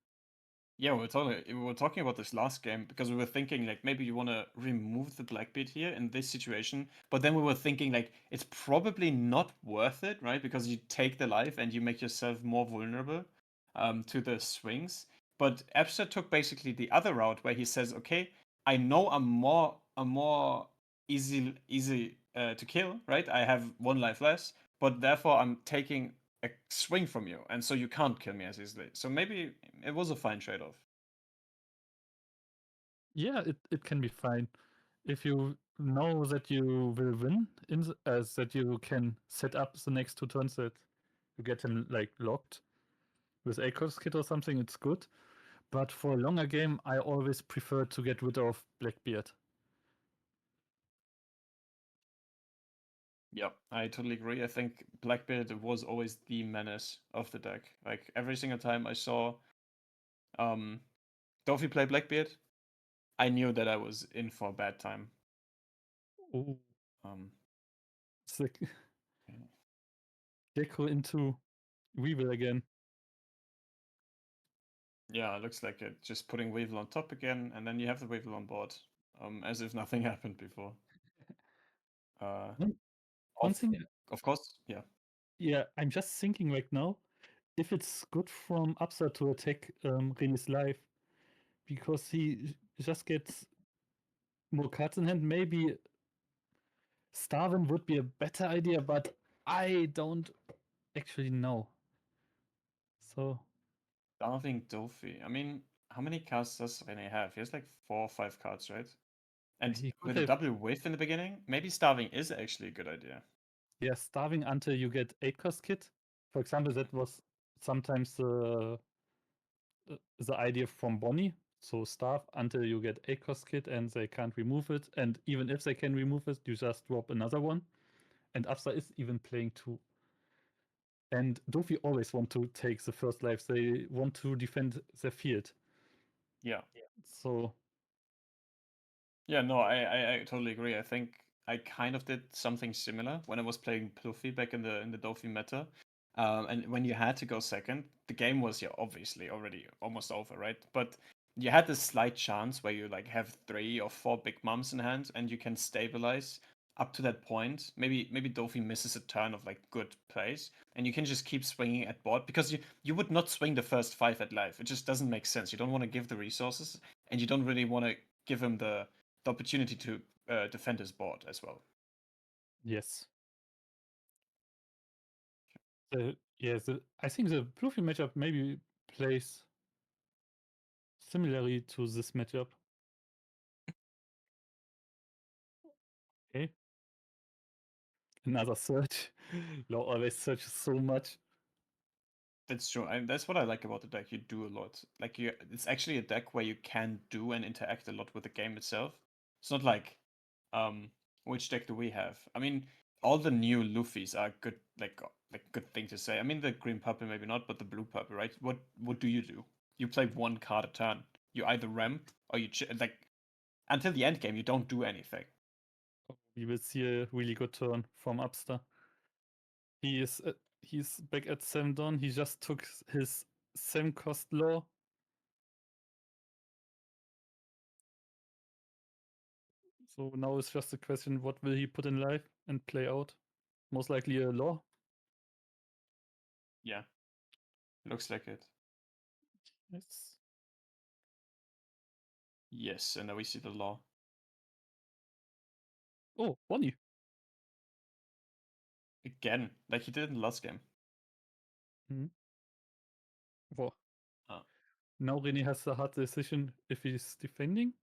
Yeah, we were talking about this last game because we were thinking like maybe you want to remove the Blackbeard here in this situation, but then we were thinking like it's probably not worth it, right? Because you take the life and you make yourself more vulnerable to the swings. But Epster took basically the other route where he says, okay, I know I'm more easy to kill, right? I have one life less, but therefore I'm taking a swing from you, and so you can't kill me as easily. So maybe it was a fine trade-off. Yeah, it can be fine. If you know that you will win, that you can set up the next 2 turns that you get him like locked with Acres Kit or something, it's good. But for a longer game, I always prefer to get rid of Blackbeard. Yep, I totally agree. I think Blackbeard was always the menace of the deck. Like every single time I saw Dofi play Blackbeard, I knew that I was in for a bad time. Oh, Um, sick. yeah. Gecko into Weevil again. Yeah, it looks like it. Just putting Weevil on top again, and then you have the Weevil on board, as if nothing happened before. One, one Of thing, of course, yeah. yeah, I'm just thinking right now if it's good from Abbster to attack Rene's life because he just gets more cards in hand. Maybe Starvin would be a better idea, but I don't actually know. So Starving Dofi. I mean, how many cards does Rene have? He has like 4 or 5 cards, right? And he could with a have, double whiff in the beginning, maybe starving is actually a good idea. yeah, starving until you get 8-cost kit. For example, that was sometimes the idea from Bonnie. So starve until you get 8-cost kit and they can't remove it. And even if they can remove it, you just drop another one. And Absa is even playing 2. And Dofi always want to take the first life. They want to defend their field. Yeah. So Yeah, no, I totally agree. I think I kind of did something similar when I was playing Pluffy back in the Dofi meta. And when you had to go second, the game was yeah obviously already almost over, right? But you had this slight chance where you like have 3 or 4 big mums in hand and you can stabilize up to that point. Maybe Dofi misses a turn of like good plays and you can just keep swinging at board because you would not swing the first 5 at life. It just doesn't make sense. You don't want to give the resources and you don't really want to give him the opportunity to defend his board as well. yes. I think the Bluefield matchup maybe plays similarly to this matchup. Okay. Another search. Law always searches so much. That's true. That's what I like about the deck. You do a lot. Like it's actually a deck where you can do and interact a lot with the game itself. It's not like, um, which deck do we have? I mean, all the new Luffys are good. Like good thing to say. I mean, the green purple maybe not, but the blue purple, right? What do? You play one card a turn. You either ramp or like until the end game. You don't do anything. We will see a really good turn from Abbster. He's back at 7 Dawn. He just took his 7-cost law. So now it's just a question, what will he put in life and play out? Most likely a law. Yeah, looks like it. Yes. Yes, and now we see the law. Oh, Bonnie. Again, like he did in the last game. Hmm. Wow. Oh. Now Rene has the hard decision if he's defending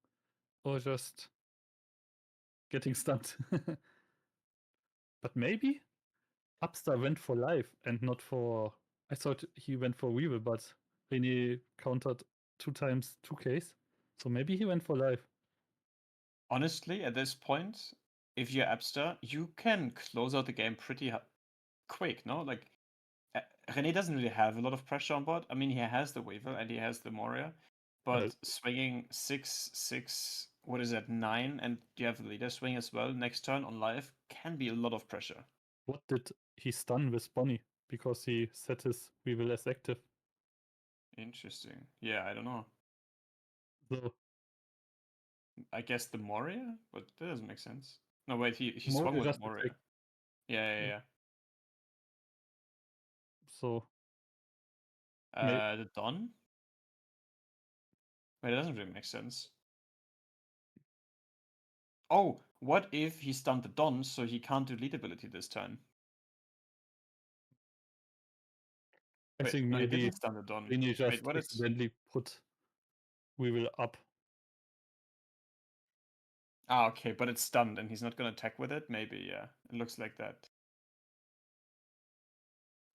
or just getting stunned. But maybe Abbster went for life and not for. I thought he went for Weevil, but Rene countered 2 times 2Ks. So maybe he went for life. Honestly, at this point, if you're Abbster, you can close out the game pretty quick, no? Like, uh, Rene doesn't really have a lot of pressure on board. I mean, he has the Weevil and he has the Moria, Uh, but swinging 6, 6, what is that, 9, and you have the leader swing as well next turn on live can be a lot of pressure. what did he stun with Bonnie? Because he set his Weevil as active. Interesting. Yeah, I don't know. So I guess the Moria, but that doesn't make sense. No, wait, he swung Moria with the just Moria. attacked. Yeah. So may, The Don? Wait, it doesn't really make sense. Oh, what if he stunned the Don so he can't do lead ability this turn? I Wait, think no, he maybe didn't stun the Don. Rene Wait, just what is... accidentally put Weevil up. Ah, okay, but it's stunned and he's not gonna attack with it? Maybe, yeah. It looks like that.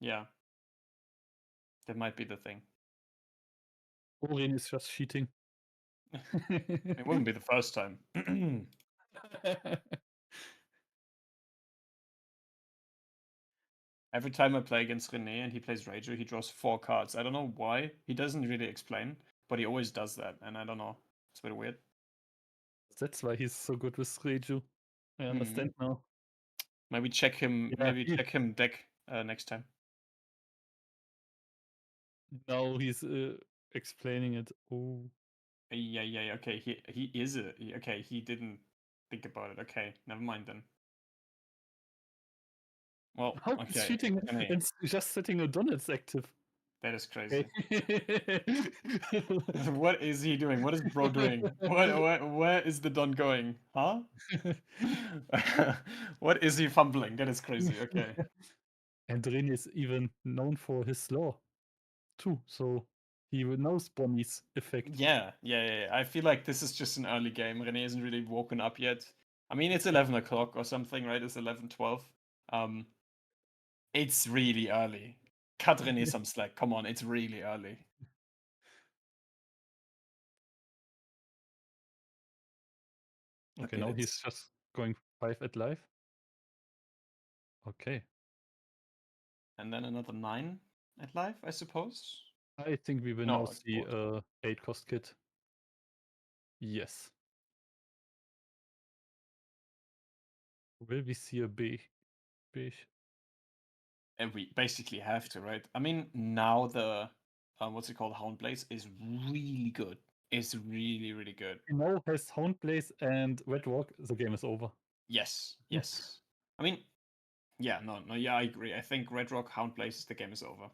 Yeah. That might be the thing. Or Rene is just cheating. It wouldn't be the first time. Every time I play against Rene and he plays Rager, he draws 4 cards. I don't know why. He doesn't really explain. but he always does that, and I don't know. It's a bit weird. That's why he's so good with Reiju. I understand now. Maybe check him. Yeah, Maybe check him deck next time. now he's explaining it. Oh, Yeah. Okay, he is okay. He didn't think about it. Okay, never mind then. Well, how he's okay. cheating Rene, and just setting a Donald's active. that is crazy. Okay. What is he doing? What is bro doing? Where is the Don going? Huh? What is he fumbling? That is crazy. Okay. And Rene is even known for his law too, so he knows Bonnie's effect. Yeah. I feel like this is just an early game. Rene isn't really woken up yet. I mean, it's 11 o'clock or something, right? It's 11:12. Um, it's really early. Cut Rene some slack. Come on, it's really early. Okay, Okay, now he's let's. just going 5 at life. Okay. And then another 9 at life, I suppose. I think we will No, now it's see board. 8 cost kit. Yes. Will we see a beige? And we basically have to, right? I mean, now the what's it called, Houndblaze is really good. It's really good. If he now has Houndblaze and Red Rock, the game is over. Yes. I mean, yeah, no, yeah, I agree. I think Red Rock Houndblaze, the game is over.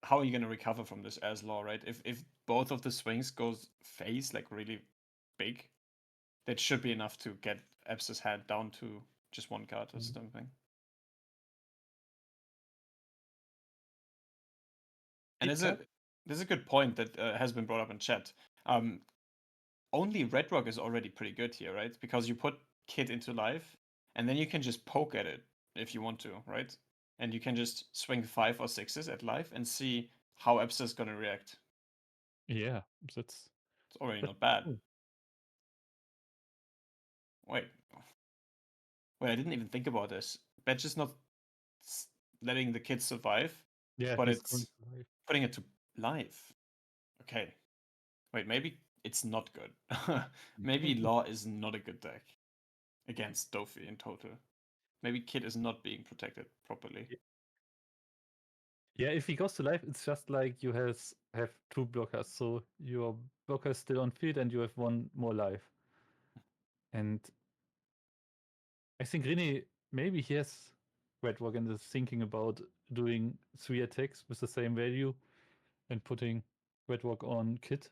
How are you gonna recover from this as law, right? If both of the swings goes face like really big, that should be enough to get Abbster's hand down to just one card or something. And there's a good point that has been brought up in chat. Only Red Rock is already pretty good here, right? Because you put Kid into life, and then you can just poke at it if you want to, right? And you can just swing 5 or 6s at life and see how Abbster's gonna react. Yeah, It's already not bad. cool. Wait, I didn't even think about this. Badge is not letting the kid survive, Yeah, but he's going it's to life. putting it to life. Okay. Wait, maybe it's not good. Maybe Law is not a good deck against Dofi in total. Maybe Kid is not being protected properly. Yeah, if he goes to life, it's just like you have 2 blockers, so your blocker is still on field and you have 1 more life. And I think Rene, maybe he has Red Rock and is thinking about doing 3 attacks with the same value and putting Red Rock on Kit.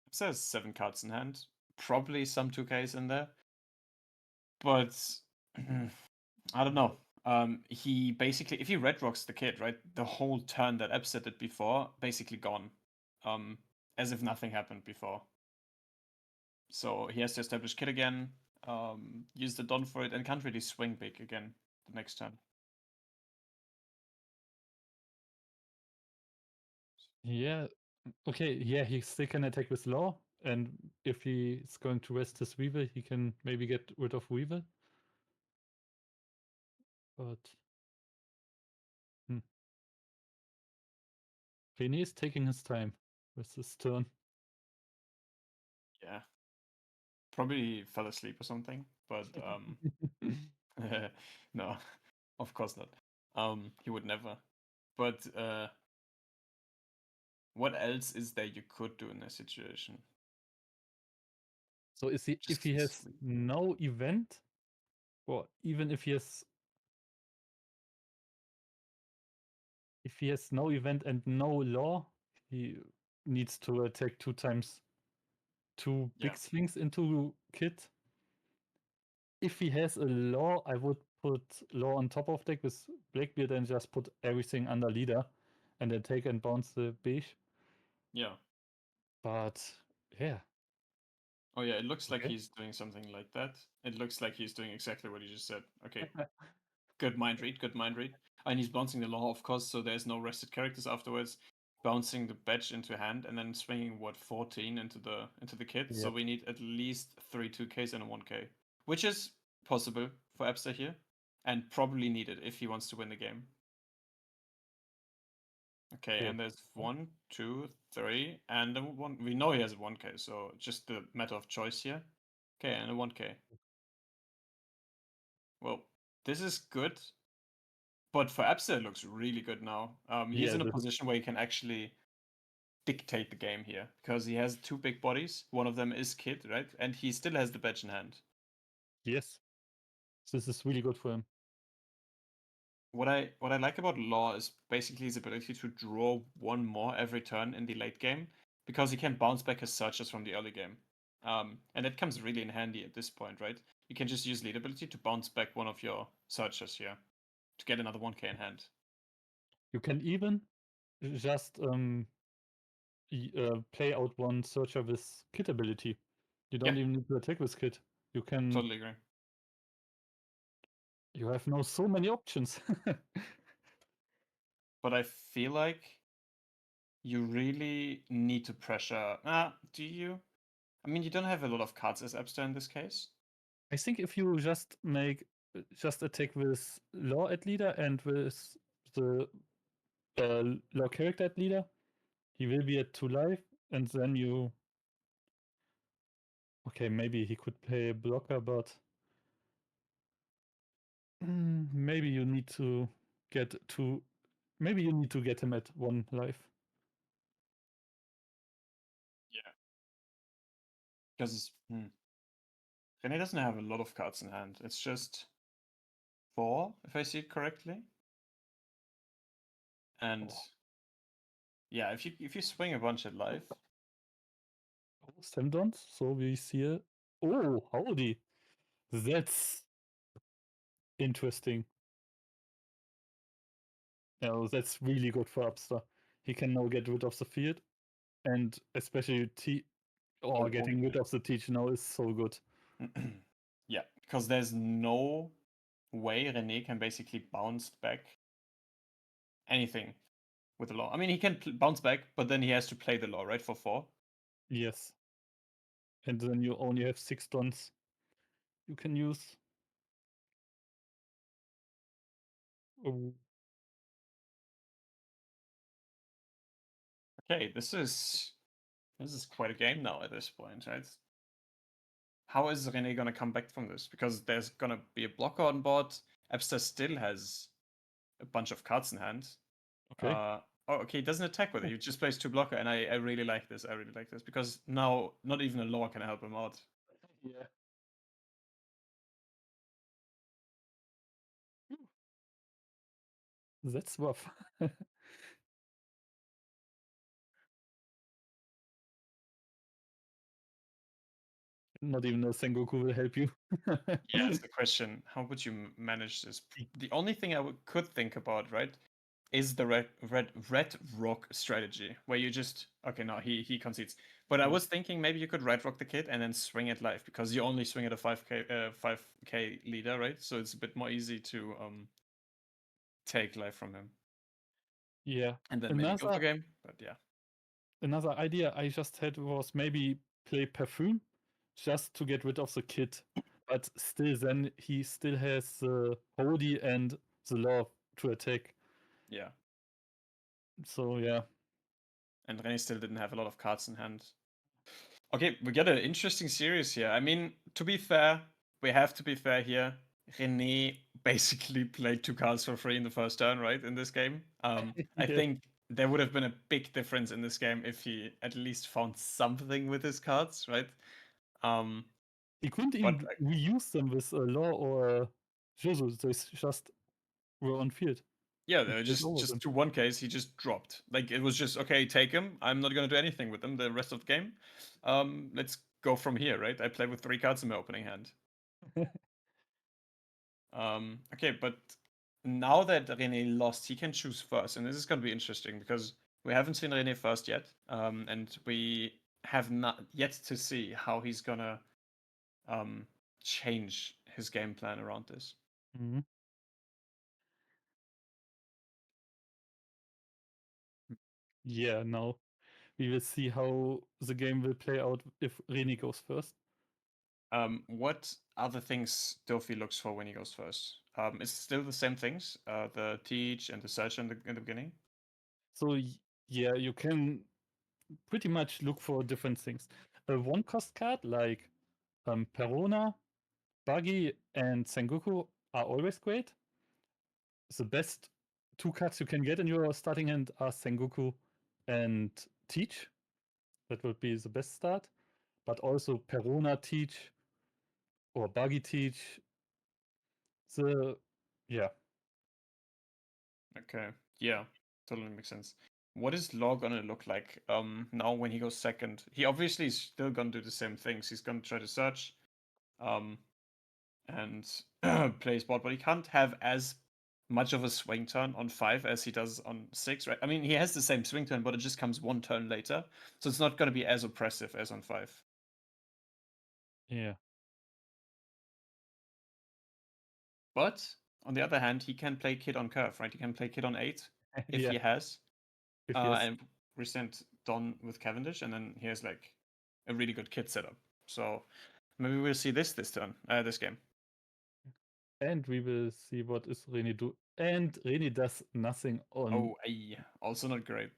It says 7 cards in hand. Probably some 2Ks in there. But I don't know. He basically, if he red rocks the kid, right, the whole turn that Abbster did before, basically gone. As if nothing happened before. So he has to establish kid again, use the Don for it, and can't really swing big again the next turn. Yeah, okay, yeah, he still can attack with Law, and if he's going to rest his Weevil, he can maybe get rid of Weevil. But Rene is taking his time with this turn. Yeah. Probably fell asleep or something, but no, of course not. He would never. But what else is there you could do in this situation? So is he if Just he has sleep. no event, or even if he has no event and no law, he needs to attack 2 times 2 Yeah. big swings into Kit. If he has a law, I would put law on top of deck with Blackbeard and just put everything under leader and then take and bounce the beige. Yeah. But yeah. Oh yeah, it looks like Okay. he's doing something like that. It looks like he's doing exactly what he just said. Okay. Good mind read, good mind read. And he's bouncing the law, of course, so there's no rested characters afterwards. Bouncing the badge into hand and then swinging what 14 into the kit. So Yep. we need at least 3 2Ks and a 1K, which is possible for Abbster here, and probably needed if he wants to win the game. Okay, Okay. and there's 1, 2, 3, and a one. We know he has a 1k, so just the matter of choice here. Okay, and a 1k. Well, this is good, but for Abbster it looks really good now. He's Yeah, in a position where he can actually dictate the game here because he has two big bodies. One of them is Kid, right? And he still has the badge in hand. yes. This is really good for him. What I like about Law is basically his ability to draw one more every turn in the late game because he can bounce back his searches from the early game. And that comes really in handy at this point, right? You can just use lead ability to bounce back one of your searches here to get another 1k in hand. You can even just play out one searcher with kit ability. You don't Yeah, even need to attack with kit. You can. totally agree. You have now so many options. But I feel like you really need to pressure. Do you? I mean, you don't have a lot of cards as Abbster in this case. I think if you just make just attack with law at leader and with the law character at leader, he will be at 2 life, and then you. Okay, maybe he could play a blocker, but maybe you need to get to. Maybe you need to get him at 1 life. Yeah. Because Rene doesn't have a lot of cards in hand. It's just 4, if I see it correctly. And yeah, if you swing a bunch at life, Oh, Semdons, so we see. Oh, howdy. That's interesting. Yeah, that's really good for Abbster. He can now get rid of the field, and especially getting rid of the teach now is so good. yeah, because there's no way Rene can basically bounce back anything with the law. I mean, he can bounce back, but then he has to play the law, right, for 4. Yes. And then you only have 6 dons you can use. Oh, Okay, this is quite a game now at this point, right? How is Rene gonna come back from this? Because there's gonna be a blocker on board. Abbster still has a bunch of cards in hand. okay. Oh, okay, he doesn't attack with it. He just plays 2 blocker, and I really like this. I really like this because now not even a law can help him out. Yeah. That's rough. Not even a Sengoku will help you. Yeah, it's the question. How would you manage this? The only thing I could think about, right, is the red rock strategy where you just okay, no, he concedes. But I was thinking maybe you could red rock the kid and then swing it live because you only swing at a 5k leader, right? So it's a bit more easy to take life from him Yeah. and then maybe go for Another game. But yeah, another idea I just had was maybe play Perfume just to get rid of the kid. But still then he still has the Holy and the Law to attack. yeah. So yeah. And Rene still didn't have a lot of cards in hand. Okay, we get an interesting series here. I mean, to be fair, we have to be fair here. Rene basically played 2 cards for free in the first turn, right? In this game. I Yeah. think there would have been a big difference in this game if he at least found something with his cards, right? Um, He couldn't but even reuse them with Law or Josu. They just were on field. yeah, He they were played over just them. to 1Ks, he just dropped. Like it was just okay, take him. I'm not gonna do anything with them the rest of the game. Let's go from here, right? I play with 3 cards in my opening hand. Okay, but now that Rene lost, he can choose first, and this is going to be interesting because we haven't seen Rene first yet, and we have not yet to see how he's gonna change his game plan around this. Mhm. Yeah, now we will see how the game will play out if Reni goes first. What other things Dofi looks for when he goes first? It's still the same things, the teach and the search in the beginning. So yeah, you can pretty much look for different things. A one cost card like Perona, Buggy, and Sengoku are always great. The best two cards you can get in your starting hand are Sengoku and Teach. That would be the best start. But also Perona Teach or Buggy Teach. The yeah. Okay. Yeah, totally makes sense. What is Law gonna look like now when he goes second? He obviously is still gonna do the same things. He's gonna try to search um and play his board, but he can't have as much of a swing turn on 5 as he does on 6, right? I mean, he has the same swing turn, but it just comes one turn later. So it's not gonna be as oppressive as on 5. Yeah. But on the other hand, he can play Kid on curve, right? He can play Kid on 8 if Yeah. he has. If yes. And resent Don with Cavendish, and then he has like a really good kit setup. So maybe we'll see this turn, this game. And we will see what is Rene do. And Rene does nothing on. Oh, also not great,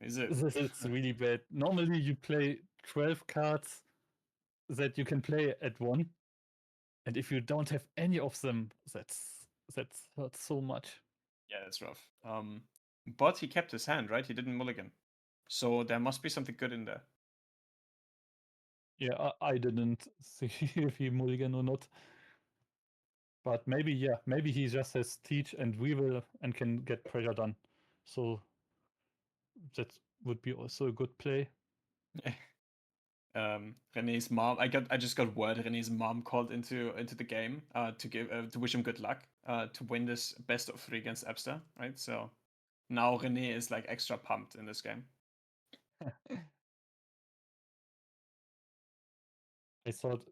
is it? This is really bad. Normally you play 12 cards that you can play at one. And if you don't have any of them, that hurts so much. Yeah, that's rough. But he kept his hand, right? He didn't mulligan. So there must be something good in there. Yeah, I didn't see if he mulligan or not. But maybe, yeah, maybe he just has Teach and Weevil and can get pressure done. So that would be also a good play. Rene's mom. I just got word Rene's mom called into the game to wish him good luck to win this best of 3 against Abbster, right? So now Rene is like extra pumped in this game. I thought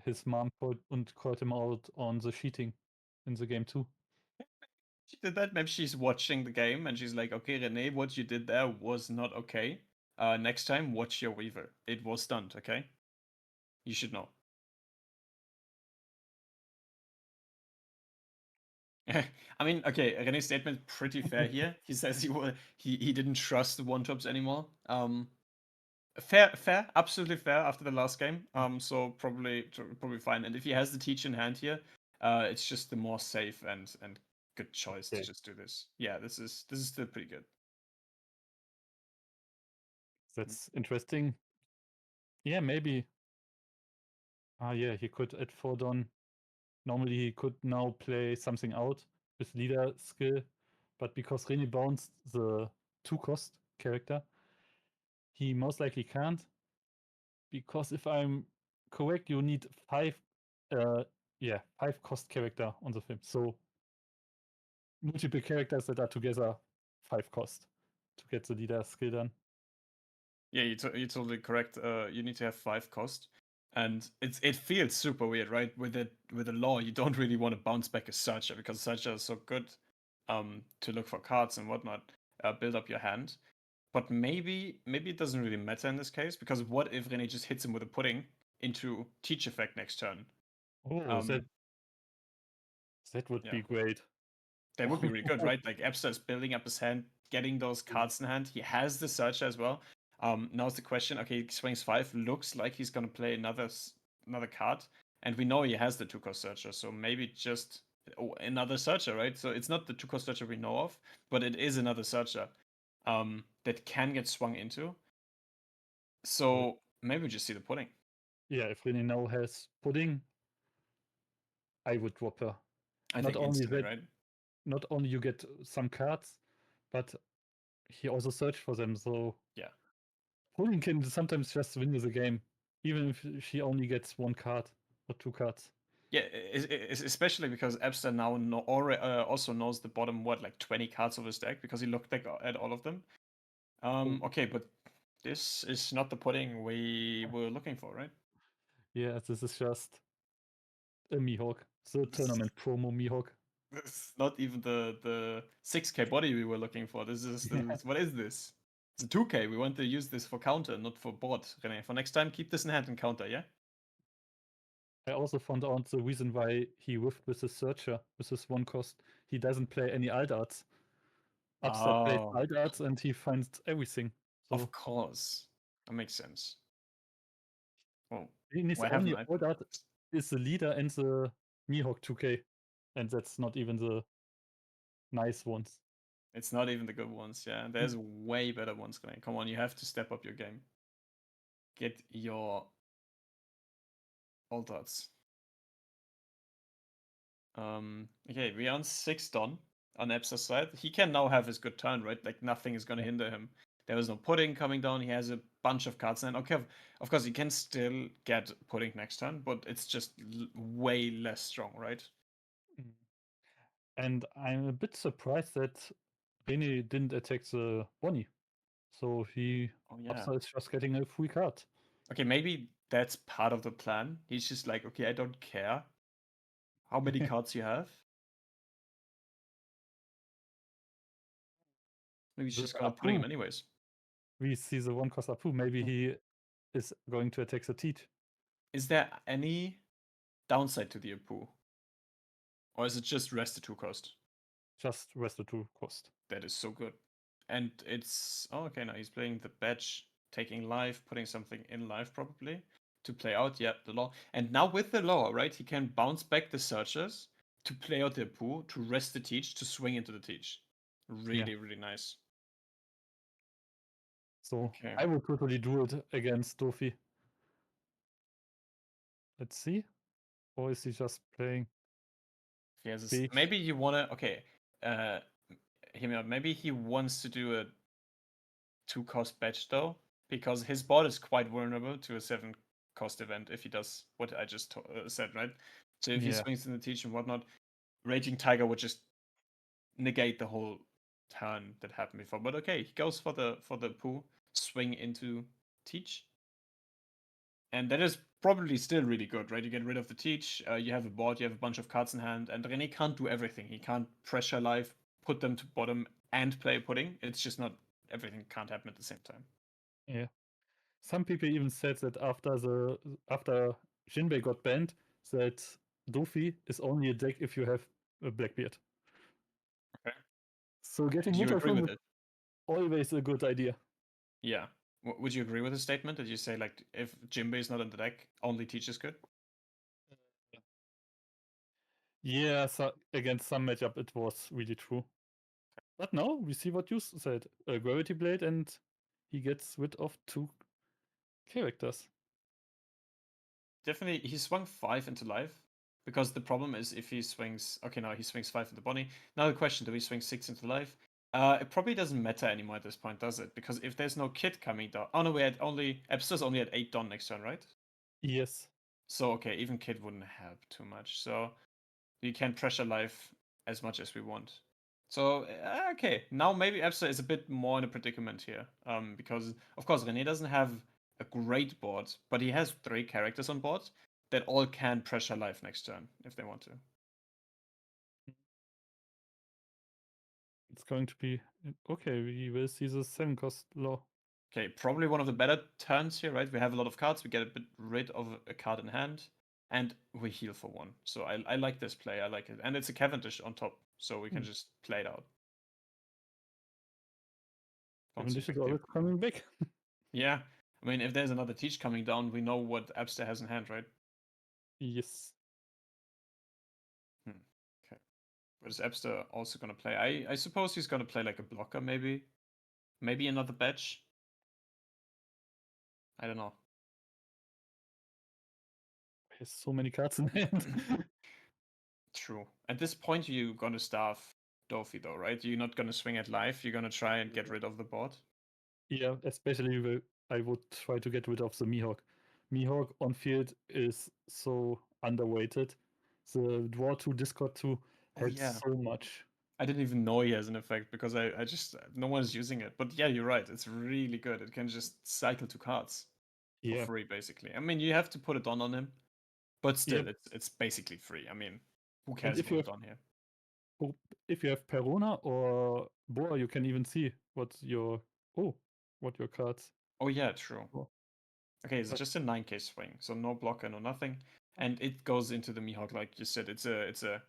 his mom called him out on the cheating in the game too. She did that. Maybe she's watching the game and she's like, okay, Rene, what you did there was not okay. Next time, watch your Weaver. It was stunned, okay? You should know. I mean, okay, Rene's statement pretty fair here. He says he didn't trust the one tops anymore. Fair, absolutely fair after the last game. So probably fine. And if he has the teach in hand here, it's just the more safe and good choice to just do this. Yeah, this is still pretty good. That's interesting. Yeah, maybe. Yeah, he could at 4 Don. Normally he could now play something out with leader skill, but because Rene bounced the 2-cost character, he most likely can't. Because if I'm correct, you need 5 5-cost character on the film. So multiple characters that are together 5 cost to get the leader skill done. Yeah, you're totally correct. You need to have 5 cost, and it feels super weird, right? With the law, you don't really want to bounce back a searcher because searcher is so good, to look for cards and whatnot, build up your hand. But maybe it doesn't really matter in this case because what if Rene just hits him with a pudding into teach effect next turn? Oh, that would Yeah. be great. That would be really good, right? Like Abbster is building up his hand, getting those cards in hand. He has the searcher as well. Now's the question. Okay, he swings 5. Looks like he's gonna play another card, and we know he has the 2-cost searcher. So maybe just another searcher, right? So it's not the 2-cost searcher we know of, but it is another searcher that can get swung into. So maybe we just see the pudding. Yeah, if Rene now has pudding, I would drop her. I Not think only instantly, that, right? not only you get some cards, but he also searched for them. So Yeah. pudding can sometimes just win you the game, even if she only gets 1 card or 2 cards. Yeah, especially because Abbster now also knows the bottom, like 20 cards of his deck because he looked at all of them. Okay, but this is not the pudding we were looking for, right? Yeah, this is just a Mihawk. The tournament promo Mihawk. This is not even the 6K body we were looking for. This is what is this? It's a 2K. We want to use this for counter, not for board, Rene. For next time, keep this in hand and counter, yeah? I also found out the reason why he whiffed with his searcher, with his 1 cost. He doesn't play any alt arts. Abbster plays Oh, wild arts and he finds everything. So of course. That makes sense. Well, his why only haven't I old thought of art this? is the leader and the Mihawk 2K. And that's not even the nice ones. It's not even the good ones, yeah. There's way better ones coming. Come on, you have to step up your game. Get your alt arts. Okay, we're on 6 Don on Epsa's side. He can now have his good turn, right? Like nothing is gonna Yeah. hinder him. There was no pudding coming down. He has a bunch of cards and okay, of course he can still get pudding next turn, but it's just way less strong, right? Mm. And I'm a bit surprised that Rene didn't attack the Bonnie. So Oh yeah. Abbster is just getting a free card. Okay, maybe that's part of the plan. He's just like, okay, I don't care how many cards you have. Maybe he's The just gonna pudding him Apu, anyways. we see the one cost Apu. Maybe he is going to attack the Teach. Is there any downside to the Apu? Or is it just rest the 2 cost? Just rest the 2 cost. That is so good. And it's oh okay, now he's playing the badge, taking life, putting something in life probably to play out. Yeah, the law. And now with the law, right, he can bounce back the searchers to play out the Apu, to rest the teach, to swing into the teach. Yeah. Really, really nice. So Okay. I would totally do it against Dofi. Let's see. Or is he just playing He has this, big? maybe you wanna okay. Uh hear me out. Maybe he wants to do a 2 cost badge though, because his board is quite vulnerable to a 7 cost event if he does what I just said, right? So if he Yeah. swings in the teach and whatnot, Raging Tiger would just negate the whole turn that happened before. But okay, he goes for the poo, swing into teach. And that is probably still really good, right? You get rid of the teach, you have a board, you have a bunch of cards in hand, and Rene can't do everything. He can't pressure life, put them to bottom, and play pudding. It's just not everything can't happen at the same time. Yeah. Some people even said that after Jinbei got banned, that Dofi is only a deck if you have a Blackbeard. Okay. So getting Do you rid of agree him with is it? always a good idea. Yeah. Would you agree with the statement that you say like if Jinbei is not in the deck, only teach is good? Yeah, so against some matchup it was really true. But now we see what you said. A Gravity Blade and he gets rid of 2 characters. Definitely, he swung 5 into life. Because the problem is if he swings. Okay, now he swings 5 into Bonnie. Now the question, do we swing 6 into life? It probably doesn't matter anymore at this point, does it? Because if there's no kid coming down. Oh no, we had only. Epster's only at 8 Don next turn, right? Yes. So, okay, even kid wouldn't help too much. So, we can pressure life as much as we want. So, okay, now maybe Epster is a bit more in a predicament here. Because, of course, Rene doesn't have a great board, but he has 3 characters on board that all can pressure life next turn if they want to. It's going to be okay. We will see the 7 cost law. Okay, probably one of the better turns here, right? We have a lot of cards, we get a bit rid of a card in hand, and we heal for 1. So I like this play, I like it. And it's a Cavendish on top, so we can just play it out. Don't see Cavendish is what the always coming back. Yeah, I mean, if there's another teach coming down, we know what Abbster has in hand, right? Yes. Hmm. Okay. What is Abbster also gonna play? I suppose he's gonna play like a blocker, maybe. Maybe another badge. I don't know. He has so many cards in hand. True. At this point, you're gonna starve Dofi, though, right? You're not gonna swing at life. You're gonna try and get rid of the board. Yeah, especially I would try to get rid of the Mihawk. Mihawk on field is so underweighted. The draw 2, discard 2 Oh helps yeah. so much. I didn't even know he has an effect because I just no one is using it. But yeah, you're right. It's really good. It can just cycle 2 cards for Yeah. free, basically. I mean, you have to put it on him. But still, Yep. it's basically free. I mean, who And cares about it on here? if you have Perona or Boa, you can even see oh what your cards Oh yeah, true. are. Okay, it's But just a 9k swing, so no blocker, no nothing, and it goes into the Mihawk like you said. It's a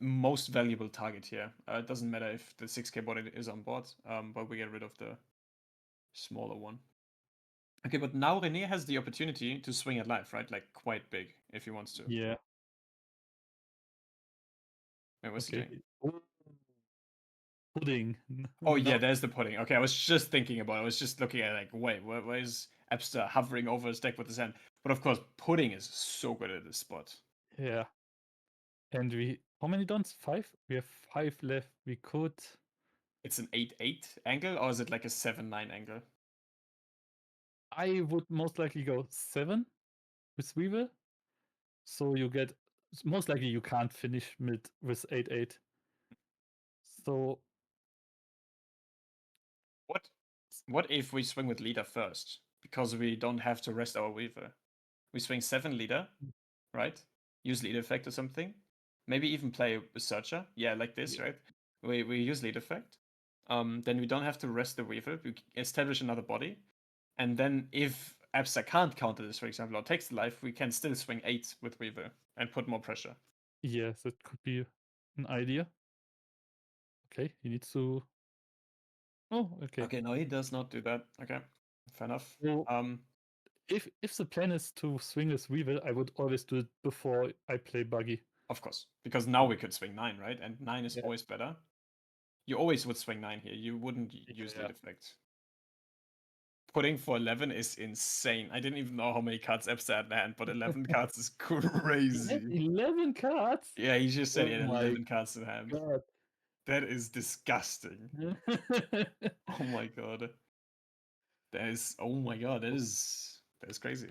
most valuable target here. It doesn't matter if the 6k body is on board, but we get rid of the smaller one. Okay, but now Rene has the opportunity to swing at life, right? Like quite big if he wants to. Yeah. Wait, what's he Okay. doing? Oh, pudding. Oh yeah, No. there's the pudding. Okay, I was just thinking about it. I was just looking at like, wait, where is Abbster hovering over his deck with his hand? But of course, pudding is so good at this spot. Yeah. And how many dons? 5? We have 5 left. We could. It's an 8-8 angle, or is it like a 7-9 angle? I would most likely go 7 with Weevil. So you get. Most likely you can't finish mid with 8-8. So. What if we swing with leader first? Because we don't have to rest our weaver. We swing 7 leader, right? Use lead effect or something. Maybe even play a searcher. Yeah, like this, Yeah. right? We use lead effect. Then we don't have to rest the weaver. We establish another body. And then if Absa can't counter this, for example, or takes the life, we can still swing 8 with weaver and put more pressure. Yes, that could be an idea. Okay, he needs to. Oh, okay. Okay, no, he does not do that. Okay, fair enough. So if the plan is to swing his Weevil, I would always do it before I play Buggy. Of course, because now we could swing 9, right? And 9 is Yeah. always better. You always would swing 9 here. You wouldn't use lead effect. Putting for 11 is insane. I didn't even know how many cards Epster had in hand, but 11 cards is crazy. 11 cards? Yeah, he just said he had Oh my 11 cards in hand. God. That is disgusting. Oh my god. That is, oh my god, that is crazy.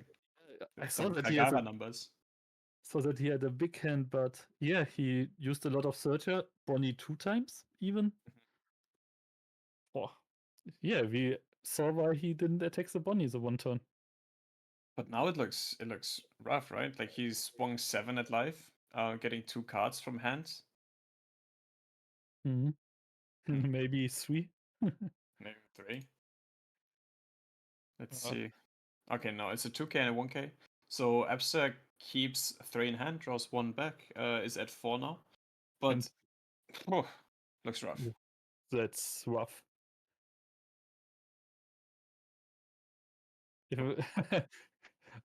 I That's saw some that he has Kagara numbers. so that he had a big hand, but yeah, he used a lot of Searcher, Bonnie 2 times even. Oh, yeah, we saw why he didn't attack the Bonnie the one turn. But now it looks rough, right? Like he's swung 7 at life, getting 2 cards from hand. Hmm. Maybe 3. Maybe 3. Let's see. Okay, no, it's a 2k and a 1k. So Abster keeps 3 in hand, draws 1 back, is at 4 now. But oh, looks rough. That's rough.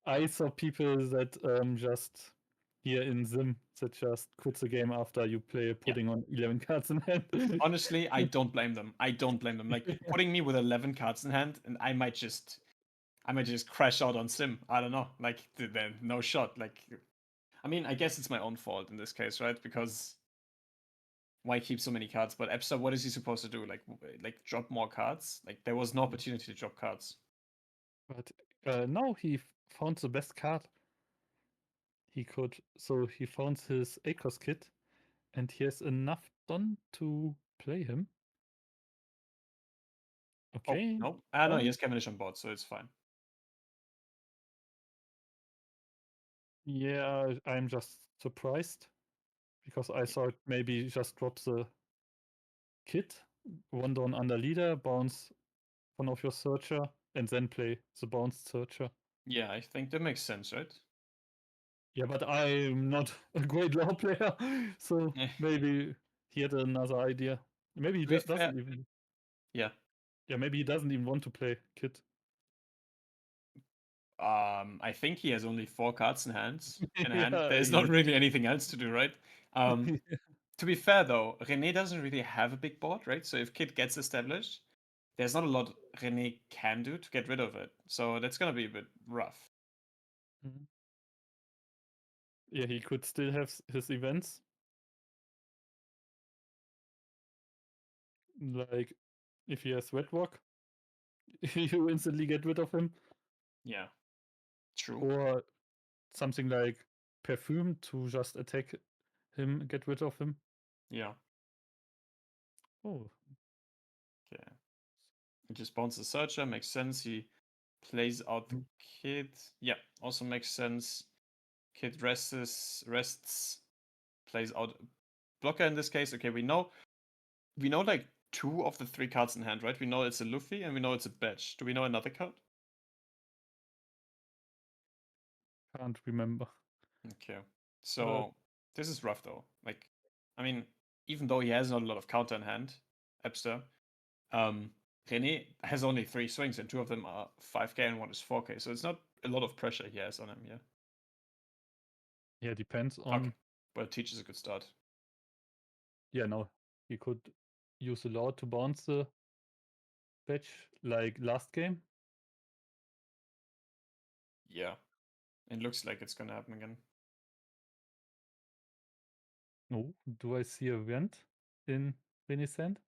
I saw people that just here in Sim that just quit the game after you play putting on 11 cards in hand. Honestly, I don't blame them. I don't blame them. Like putting me with 11 cards in hand, and I might just crash out on Sim. I don't know. Like then no shot. Like, I mean, I guess it's my own fault in this case, right? Because why keep so many cards? But Epster, what is he supposed to do? Like drop more cards? Like there was no opportunity to drop cards. But now he found the best card he could. So he found his Acres kit and he has enough done to play him. Oh Okay. no, no, he has Cavendish on board, so it's fine. Yeah, I'm just surprised because I thought maybe just drop the kit, one down under leader, bounce one of your searcher, and then play the bounced searcher. Yeah, I think that makes sense, right? Yeah, but I'm not a great law player, so maybe he had another idea. Maybe he doesn't even. Yeah. Yeah, maybe he doesn't even want to play kit. I think he has only 4 cards in hand. Yeah, There's not really anything else to do, right? To be fair though, Rene doesn't really have a big board, right? So if Kit gets established, there's not a lot Rene can do to get rid of it. So that's gonna be a bit rough. Mhm. Yeah, he could still have his events. Like, if he has Red Rock, you instantly get rid of him. Yeah, true. Or something like Perfume to just attack him, get rid of him. Yeah. Oh. Okay. He just bounces the Searcher, makes sense. He plays out the Kid. Yeah, also makes sense. Kid rests, plays out blocker in this case. Okay, we know like 2 of the 3 cards in hand, right? We know it's a Luffy and we know it's a Badge. Do we know another card? Can't remember. Okay. So this is rough though. Like I mean, even though he has not a lot of counter in hand, Abbster, Rene has only 3 swings and 2 of them are 5k and 1 is 4k, so it's not a lot of pressure he has on him, yeah. Yeah, depends on. Okay, but teach is a good start. Yeah, no, he could use a lot to bounce the patch like last game. Yeah, it looks like it's gonna happen again. Oh, do I see a vent in Renaissance?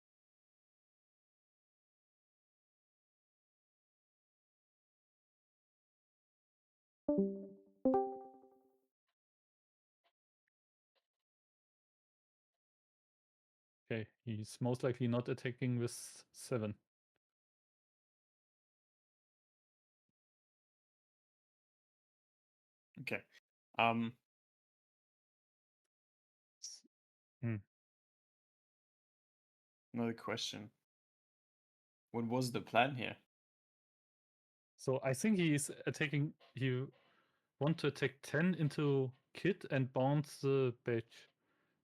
Okay, he's most likely not attacking with 7. Okay. Hmm. Another question. What was the plan here? So I think he's attacking. He want to attack 10 into kit and bounce the badge.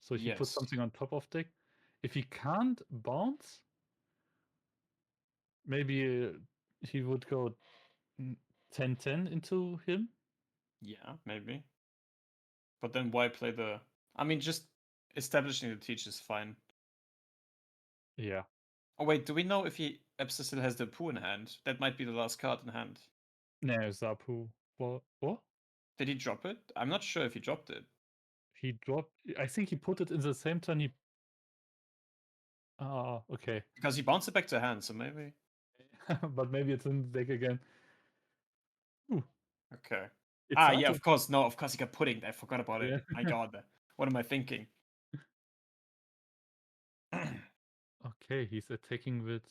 So he puts Yes. something on top of deck. If he can't bounce, maybe he would go 10-10 into him. Yeah, maybe. But then why play the... I mean, just establishing the teach is fine. Yeah. Oh wait, do we know if he Epster still has the Poo in hand? That might be the last card in hand. No, Zapu. What? Did he drop it? I'm not sure if he dropped it. He dropped. I think he put it in the same turn he. Ah, okay. Because he bounced it back to hand, so maybe... But maybe it's in the deck again. Ooh, Okay. it's Ah, hard yeah, to. of course. No, of course he got pudding. I forgot about it. Yeah. My god. What am I thinking? Okay, he's attacking with.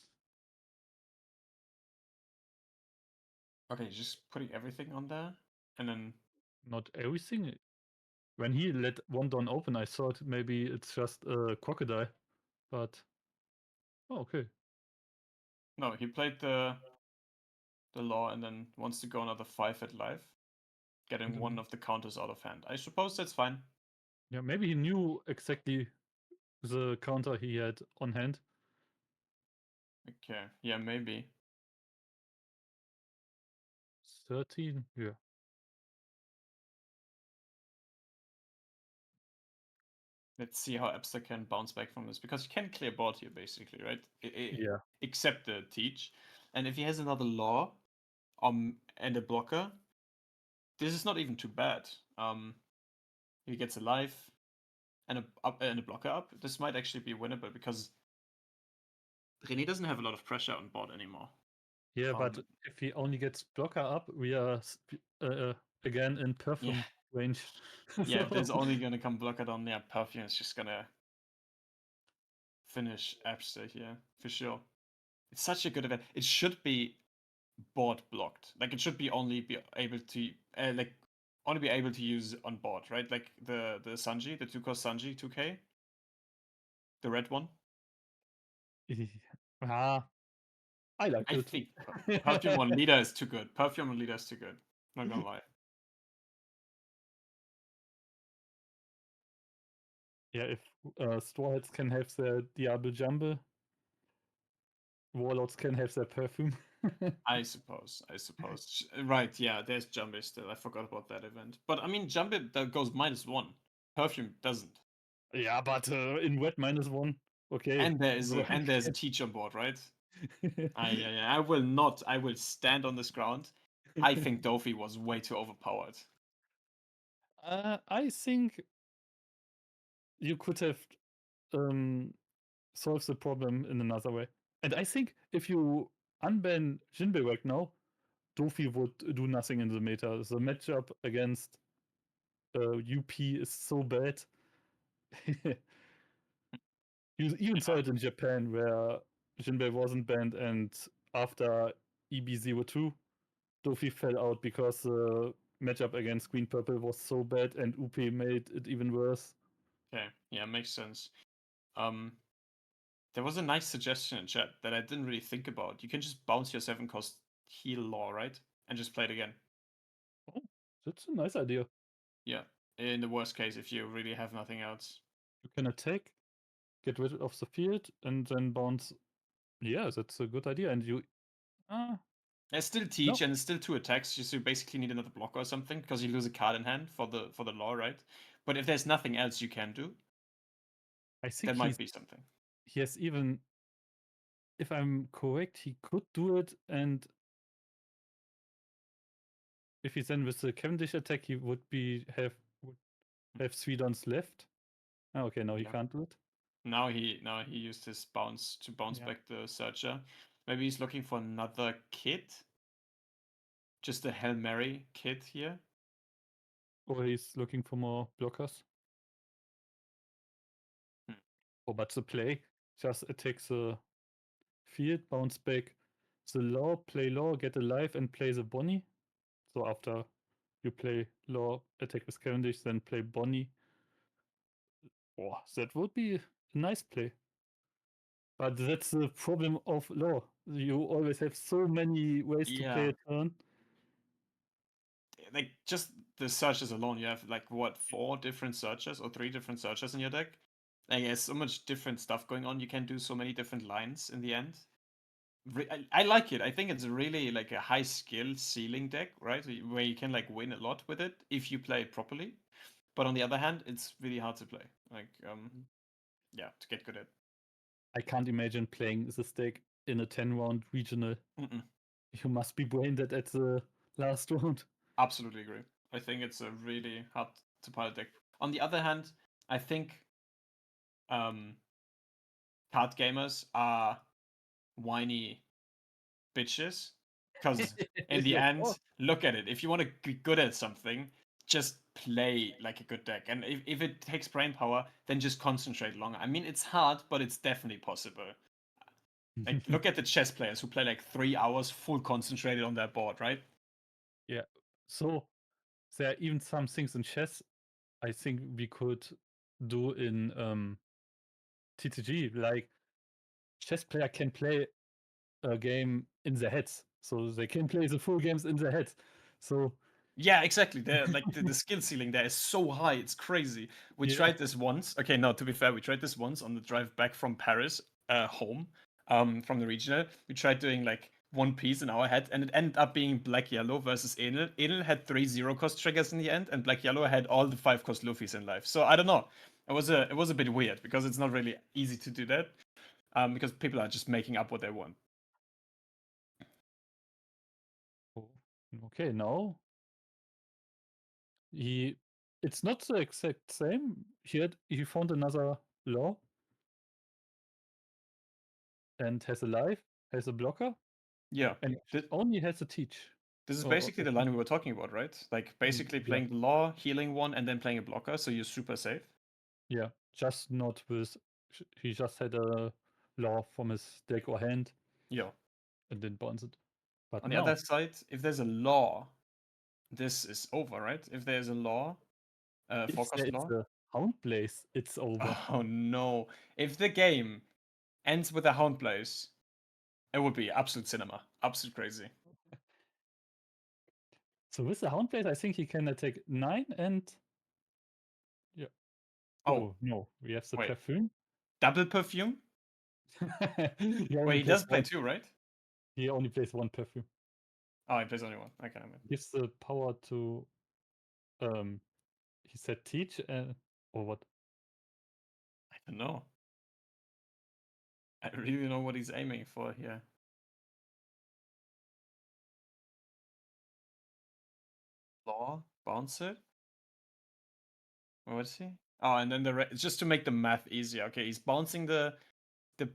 Okay, just putting everything on there. And then... Not everything. When he let one down open, I thought maybe it's just a crocodile. But. Oh, okay. No, he played the law and then wants to go another 5 at life. Getting one of the counters out of hand. I suppose that's fine. Yeah, maybe he knew exactly the counter he had on hand. Okay, yeah, maybe. 13, yeah. Let's see how Abbster can bounce back from this, because he can clear board here, basically, right? Yeah. Except the teach. And if he has another law and a blocker, this is not even too bad. If he gets a life and a blocker up, this might actually be winnable, because Rene doesn't have a lot of pressure on board anymore. Yeah, but if he only gets blocker up, we are again in perfume range. Yeah, if there's only gonna come blocker down, yeah, perfume is just gonna finish Abbster here, for sure. It's such a good event. It should be board blocked. Like, it should be only be able to only be able to use on board, right? Like the Sanji, the 2-cost Sanji 2K, the red one. Ah, I like I it. think Perfume on leader is too good. Perfume on leader is too good. Not gonna lie. Yeah, if Straw Hats can have their Diablo Jumble, Warlords can have their perfume. I suppose. Right, yeah, there's Jumbe still. I forgot about that event. But I mean, Jumbe that goes -1. Perfume doesn't. Yeah, but in red -1, okay. And there's a teach on board, right? I will not. I will stand on this ground. I think Dofi was way too overpowered. I think you could have solved the problem in another way. And I think if you unban Jinbei right now, Dofi would do nothing in the meta. The matchup against UP is so bad. You even saw it in Japan where Jinbei wasn't banned, and after EB02, Dofi fell out because the matchup against Green Purple was so bad and UP made it even worse. Okay, yeah, makes sense. There was a nice suggestion in chat that I didn't really think about. You can just bounce your 7-cost heal law, right? And just play it again. Oh, that's a nice idea. Yeah. In the worst case, if you really have nothing else. You can attack, get rid of the field, and then bounce. Yeah, that's a good idea. And you, There's still no, teach and it's still 2 attacks. Just you basically need another blocker or something because you lose a card in hand for the law, right? But if there's nothing else you can do, I think that might be something. he has even, if I'm correct, he could do it, and if he's then with the Cavendish attack, he would have 3 dons left. Ah, okay, no, he Yeah. can't do it. Now he used his bounce to bounce Yeah. back the searcher. Maybe he's looking for another kit. Just a Hail Mary kit here. Or he's looking for more blockers. Hmm. Oh, but the play just attacks the field, bounce back the law, play law, get alive, and play the Bonnie. So after you play law, attack with Cavendish, then play Bonnie. Oh, that would be a nice play. But that's the problem of law. You always have so many ways to play Yeah. a turn. Like just the searches alone, you have like what, 4 different searches or 3 different searches in your deck? Like there's so much different stuff going on. You can do so many different lines in the end. I like it. I think it's really like a high skill ceiling deck, right? Where you can like win a lot with it if you play it properly. But on the other hand, it's really hard to play. Like yeah, to get good at. I can't imagine playing this deck in a 10-round regional. Mm-mm. You must be brain dead at the last round. Absolutely agree. I think it's a really hard to pilot deck. On the other hand, I think um, card gamers are whiny bitches because in the Of end, course. look at it. If you want to be good at something, just play like a good deck. And if it takes brain power, then just concentrate longer. I mean, it's hard, but it's definitely possible. Like, look at the chess players who play like 3 hours full concentrated on their board, right? Yeah. So there are even some things in chess I think we could do in TCG. Like chess player can play a game in their heads. So they can play the full games in their heads. So Yeah, exactly. The skill ceiling there is so high, it's crazy. We yeah. tried this once. Okay, no, to be fair, we tried this once on the drive back from Paris, home, from the regional. We tried doing like one piece in our head, and it ended up being Black Yellow versus Enel. Enel had 3 0 cost triggers in the end, and Black Yellow had all the 5 cost Luffy's in life. So I don't know. It was a bit weird because it's not really easy to do that. Because people are just making up what they want. Oh, okay, now it's not the exact same. He found another law and has a life, has a blocker, Yeah. and only has a teach. This is Or basically the line we were talking about, right? Like basically yeah, playing the law, healing one, and then playing a blocker, so you're super safe. yeah, just not with. He just had a law from his deck or hand Yeah. and didn't bounce it. But On the now, other side, if there's a law, this is over, right? If there's a law, if there forecast is law. a Hound Blaze, it's over. Oh no! If the game ends with a Hound Blaze, it would be absolute cinema, absolute crazy. So with the Hound Blaze, I think he can attack 9 and yeah. Oh Oh no, we have the wait, perfume. double perfume? He Wait, only he plays does play one. two, right? He only plays one perfume. Oh, he plays only one. Okay, I mean, Gives the power to he said teach or what? I don't know. I really don't know what he's aiming for here. Law, bounce it. What is he? Oh, and then just to make the math easier. Okay, he's bouncing the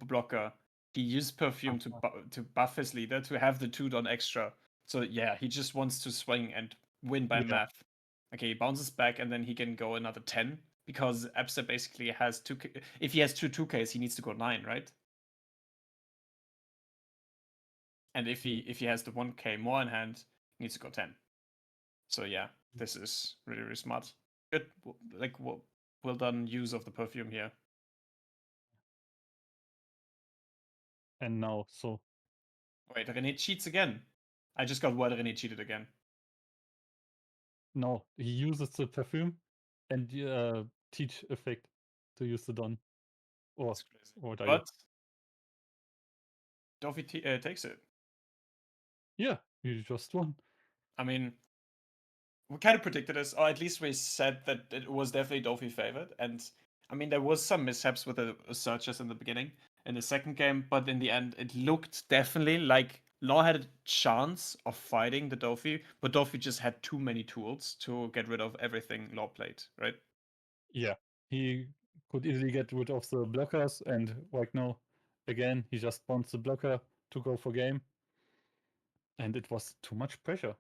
blocker. He used perfume to to buff his leader to have the 2 don extra. So yeah, he just wants to swing and win by Yeah, math. Okay, he bounces back and then he can go another 10 because Abbster basically has two. If he has two 2Ks, he needs to go 9, right? And if he has the 1K more in hand, he needs to go 10. So yeah, this is really really smart. Good, like well done use of the perfume here. and now so Wait, Rene cheats again. I just got word Rene cheated again. no, he uses the perfume and teach effect. to use the Don. Or That's crazy. what are you? But Dofi takes it. Yeah, you just won. I mean, we kind of predicted this, or at least we said that it was definitely Dofi favored. And I mean, there was some mishaps with the searches in the beginning in the second game, but in the end, it looked definitely like Law had a chance of fighting the Dofi, but Dofi just had too many tools to get rid of everything Law played, right? Yeah, he could easily get rid of the blockers, and right now, again, he just spawns the blocker to go for game. And it was too much pressure.